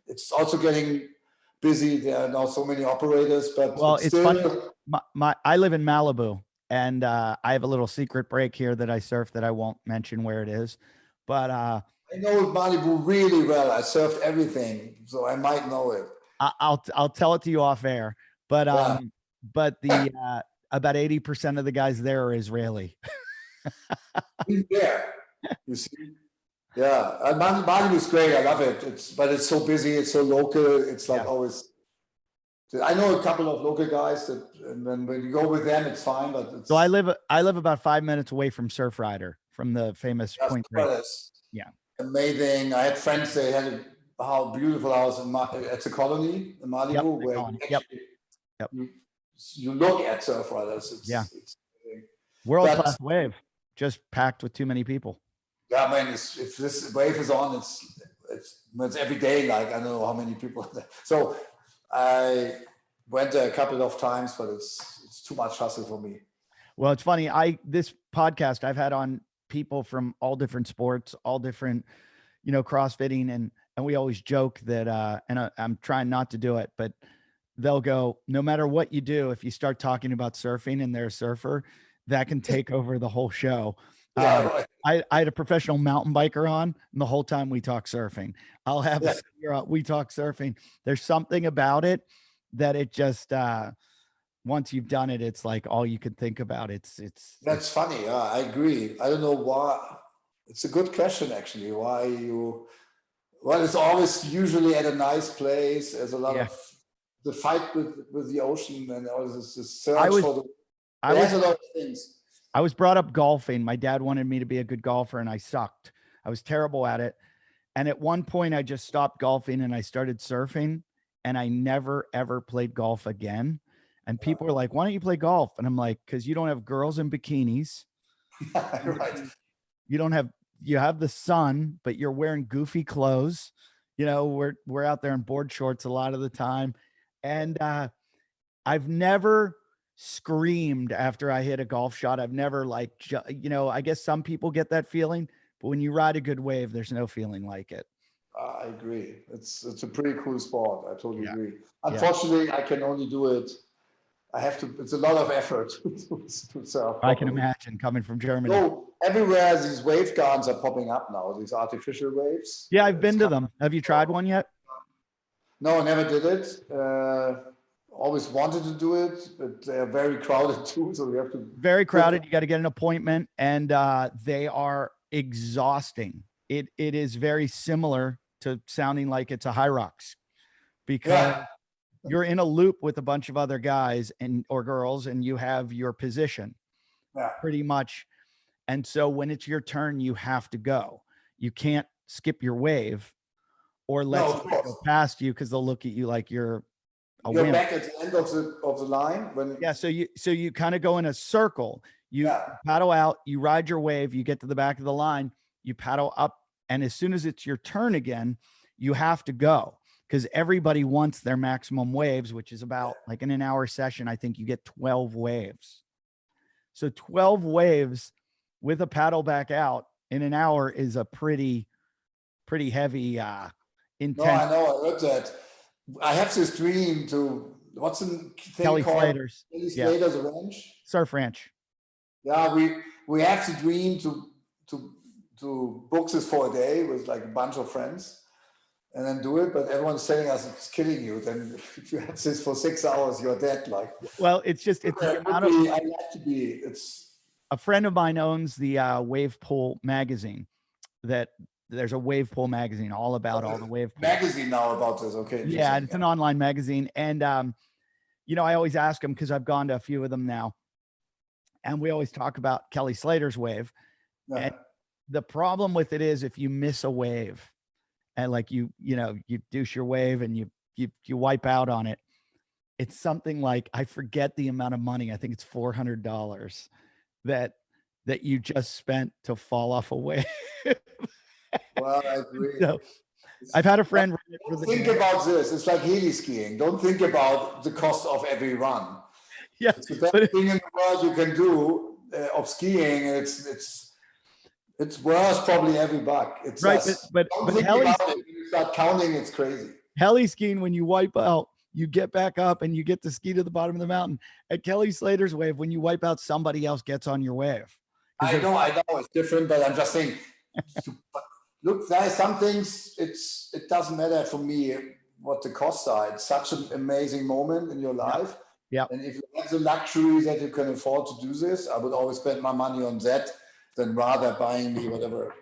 it's also getting busy. There are now so many operators, but it's funny. I live in Malibu, and I have a little secret break here that I surf that I won't mention where it is, but I know Malibu really well. I surfed everything, so I might know it. I'll tell it to you off air, but the about 80% of the guys there are Israeli. Yeah, you see. Yeah, Malibu is great. I love it. But it's so busy. It's so local. It's like always. I know a couple of local guys that, and when you go with them, it's fine. But so I live about 5 minutes away from Surf Rider, from the famous Point Break. Yeah, amazing. I had friends. They had a beautiful house at the Colony in Malibu, where you look at Surf Riders. It's world-class wave, just packed with too many people. Yeah, I mean, if this wave is on, it's every day. Like, I don't know how many people. So I went there a couple of times, but it's too much hassle for me. Well, it's funny. This podcast, I've had on people from all different sports, all different, CrossFitting, and we always joke that, and I'm trying not to do it, but they'll go, no matter what you do, if you start talking about surfing and they're a surfer, that can take over the whole show. Right. I had a professional mountain biker on, and the whole time we talk surfing. I'll have we talk surfing. There's something about it that it just once you've done it, it's like all you can think about. That's funny. I agree. I don't know why. It's a good question, actually. Why you? Well, it's always usually at a nice place. There's a lot of the fight with the ocean, and all this search for there's a lot of things. I was brought up golfing. My dad wanted me to be a good golfer, and I sucked. I was terrible at it. And at one point I just stopped golfing and I started surfing, and I never, ever played golf again. And people were like, why don't you play golf? And I'm like, because you don't have girls in bikinis. Right. You have the sun, but you're wearing goofy clothes. We're out there in board shorts a lot of the time. And I've never screamed after I hit a golf shot. I've never I guess some people get that feeling, but when you ride a good wave, there's no feeling like it. I agree. It's a pretty cool sport. I totally agree. Unfortunately, I can only do it. It's a lot of effort to surf. I can imagine, coming from Germany. So everywhere these wave guards are popping up now, these artificial waves. Yeah, I've been to them. Have you tried one yet? No, I never did it. Always wanted to do it, but they're very crowded too. So you have to. Very crowded. You got to get an appointment, and they are exhausting. It is very similar to sounding like it's a HYROX, because you're in a loop with a bunch of other guys or girls, and you have your position pretty much. And so when it's your turn, you have to go. You can't skip your wave or let someone go past you, because they'll look at you like you're back at the end of the line. So you kind of go in a circle. You paddle out, you ride your wave, you get to the back of the line, you paddle up, and as soon as it's your turn again, you have to go, because everybody wants their maximum waves, which is about like in an hour session, I think you get 12 waves. So 12 waves with a paddle back out in an hour is a pretty heavy intense. No, I know. I heard that. I have this dream to what's the thing Kelly called? Slater's. Kelly Yeah. Slater's ranch. Surf Ranch. Yeah, we have to dream to book this for a day with like a bunch of friends and then do it. But everyone's telling us it's killing you. Then if you have this for 6 hours, you're dead. Like, Well, it's just it's the amount of. I like to be. It's A friend of mine owns the Wave Pool magazine. That there's a wave pool magazine all about all the wave pools. magazine now about this. Okay. Yeah, it's an online magazine, and you know, I always ask him because I've gone to a few of them now, and we always talk about Kelly Slater's wave. Yeah. And the problem with it is if you miss a wave, and like you douche your wave and you wipe out on it, it's something like, I forget the amount of money. I think it's $400 that you just spent to fall off a wave. Well, I agree. So, I've had a friend. Think about this. It's like heli skiing. Don't think about the cost of every run. Yeah, It's the best thing in the world you can do of skiing. It's worth probably every buck. It's right, just, but don't think heli, about it. When you start counting, it's crazy. heli skiing, when you wipe out, you get back up and you get to ski to the bottom of the mountain. At Kelly Slater's wave, when you wipe out, somebody else gets on your wave. I know it's different, but I'm just saying. Look, there are some things. It doesn't matter for me what the costs are. It's such an amazing moment in your life. Yeah. And if you have the luxury that you can afford to do this, I would always spend my money on that than rather buying me whatever.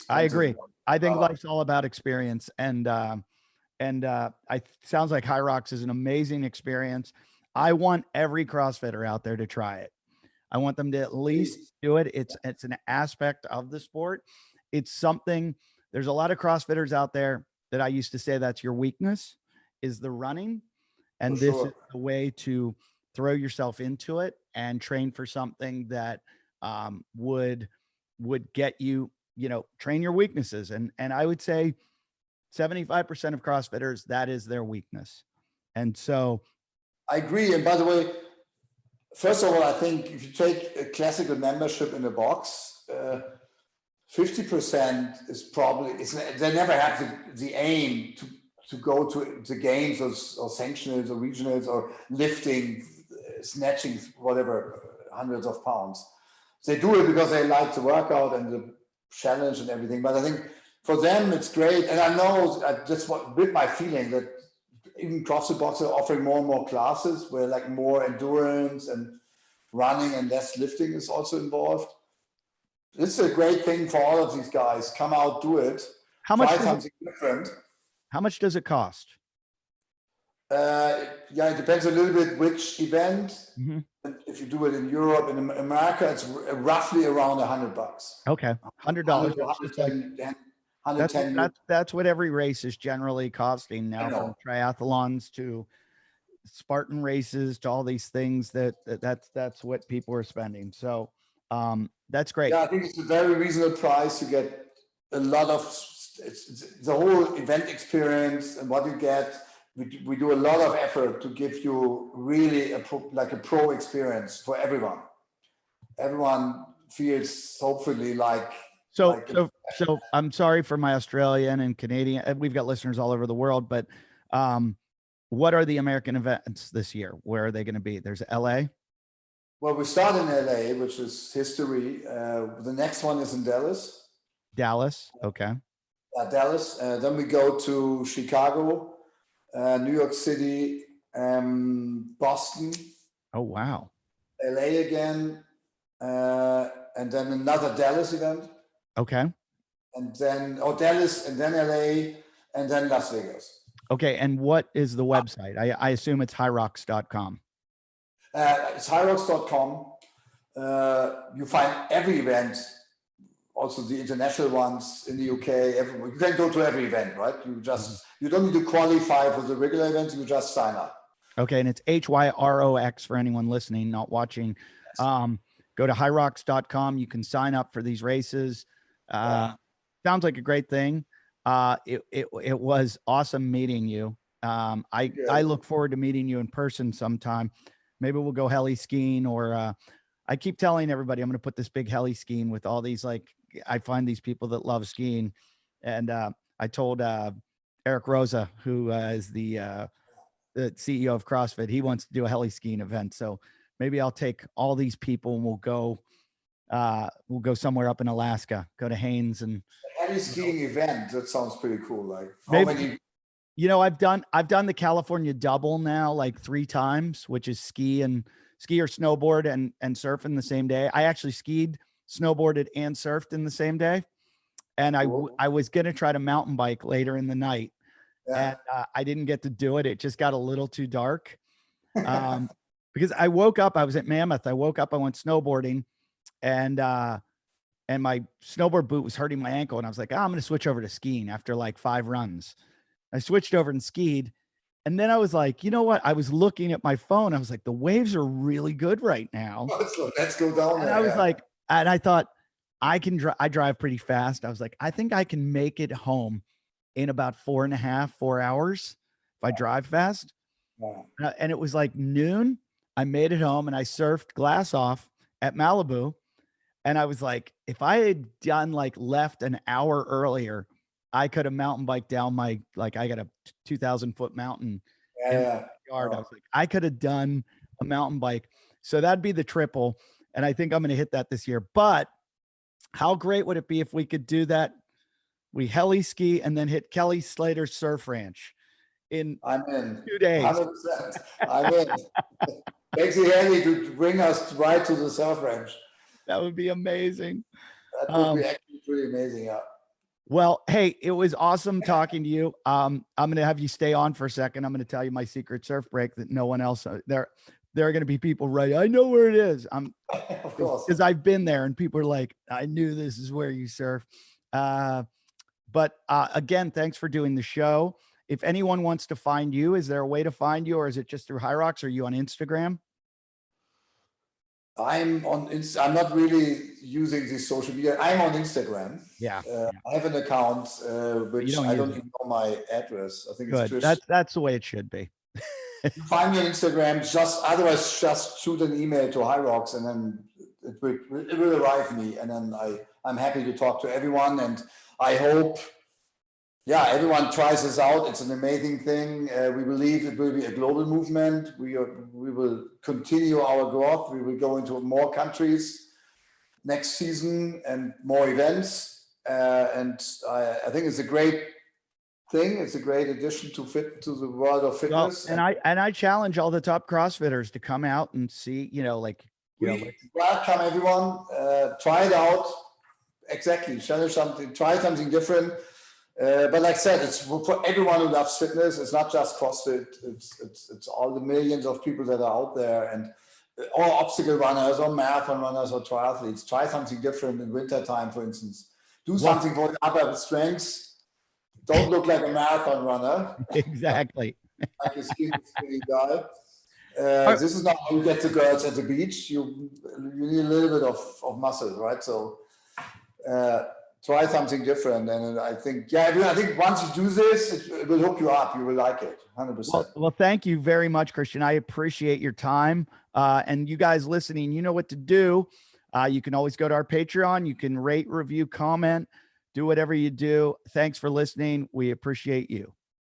I agree. I think product. life's all about experience, and I sounds like HYROX is an amazing experience. I want every CrossFitter out there to try it. I want them to at least do it. It's an aspect of the sport. It's something. There's a lot of CrossFitters out there that I used to say that's your weakness is the running, and this is the way to throw yourself into it and train for something that would get you, train your weaknesses. And I would say 75% of CrossFitters, that is their weakness. And so I agree. And by the way, first of all, I think if you take a classical membership in a box, 50% is probably, they never have the aim to go to the games or sanctionals or regionals or lifting, snatching, whatever, hundreds of pounds. They do it because they like the workout and the challenge and everything. But I think for them, it's great. And I know that's with my feeling that even CrossFit boxers are offering more and more classes where like more endurance and running and less lifting is also involved. This is a great thing for all of these guys. Come out, do it. Try something different. How much does it cost? Yeah, it depends a little bit which event. Mm-hmm. If you do it in Europe, in America, it's roughly around $100. Okay, $100. That's what every race is generally costing now, from triathlons to Spartan races to all these things. That's what people are spending. So that's great. Yeah, I think it's a very reasonable price. You get a lot of the whole event experience and what you get. We do a lot of effort to give you really a pro experience for everyone. Everyone feels hopefully like. So I'm sorry for my Australian and Canadian. We've got listeners all over the world, but what are the American events this year? Where are they going to be? There's LA. Well, we start in LA, which is history. The next one is in Dallas. Dallas. Okay. Dallas. Then we go to Chicago, New York City, Boston. Oh, wow. LA again. And then another Dallas event. Okay. And then Dallas, and then LA, and then Las Vegas. Okay. And what is the website? I assume it's HYROX.com. It's HYROX.com. You find every event, also the international ones in the UK. You can go to every event, right? You don't need to qualify for the regular events. You just sign up. Okay. And it's HYROX for anyone listening, not watching. Go to HYROX.com. You can sign up for these races. Sounds like a great thing. It was awesome meeting you. I look forward to meeting you in person sometime. Maybe we'll go heli skiing, or I keep telling everybody I'm going to put this big heli skiing with all these, I find these people that love skiing. And I told Eric Rosa, who is the the CEO of CrossFit, he wants to do a heli skiing event. So maybe I'll take all these people and we'll go somewhere up in Alaska, go to Haines and Heli skiing event. That sounds pretty cool. Like how maybe, many? I've done the California double now like 3 times, which is ski or snowboard and surf in the same day. I actually skied, snowboarded, and surfed in the same day. And Cool. I was going to try to mountain bike later in the night. Yeah. And I didn't get to do it. It just got a little too dark. Because I woke up, I was at Mammoth. I woke up, I went snowboarding and my snowboard boot was hurting my ankle. And I was like, I'm going to switch over to skiing after like 5 runs. I switched over and skied. And then I was like, you know what? I was looking at my phone. I was like, the waves are really good right now. So let's go down And there. I was like, and I thought I drive pretty fast. I was like, I think I can make it home in about 4 hours if I drive fast. Yeah. And it was like noon. I made it home and I surfed glass off at Malibu. And I was like, if I had left an hour earlier, I could have mountain biked down I got a 2,000-foot mountain in my yard. I was like, I could have done a mountain bike. So that'd be the triple. And I think I'm going to hit that this year. But how great would it be if we could do that? We heli ski and then hit Kelly Slater's surf ranch I'm in 2 days. 100%. I'm in. Takes the heli to bring us right to the surf ranch. That would be amazing. That would be actually pretty amazing. Yeah. Well, hey, it was awesome talking to you. I'm going to have you stay on for a second. I'm going to tell you my secret surf break that no one else there are going to be people, right? I know where it is. Of course. Because I've been there and people are like, I knew this is where you surf. But again, thanks for doing the show. If anyone wants to find you, is there a way to find you, or is it just through HYROX? Are you on Instagram? I'm not really using this social media. I'm on Instagram. Yeah. I have an account, which don't I use don't it. even know my address. I think Good. it's Trish. That's the way it should be. Find me on Instagram. Just shoot an email to HYROX, and then it will arrive me. And then I'm happy to talk to everyone. And I hope, everyone tries this out. It's an amazing thing. We believe it will be a global movement. We will continue our growth. We will go into more countries next season and more events. And I think it's a great thing. It's a great addition to the world of fitness. Well, and I challenge all the top CrossFitters to come out and see, welcome everyone. Try it out. Exactly. Challenge something. Try something different. But like I said, it's for everyone who loves fitness. It's not just CrossFit. It's all the millions of people that are out there, and or obstacle runners, or marathon runners, or triathletes. Try something different in wintertime, for instance. Do something for the upper strengths. Don't look like a marathon runner. Exactly. Like a skinny guy. This is not how you get the girls at the beach. You need a little bit of muscle, right? So try something different. And I think, once you do this, it will hook you up. You will like it, 100%. Well, thank you very much, Christian. I appreciate your time. And you guys listening, you know what to do. You can always go to our Patreon. You can rate, review, comment, do whatever you do. Thanks for listening. We appreciate you.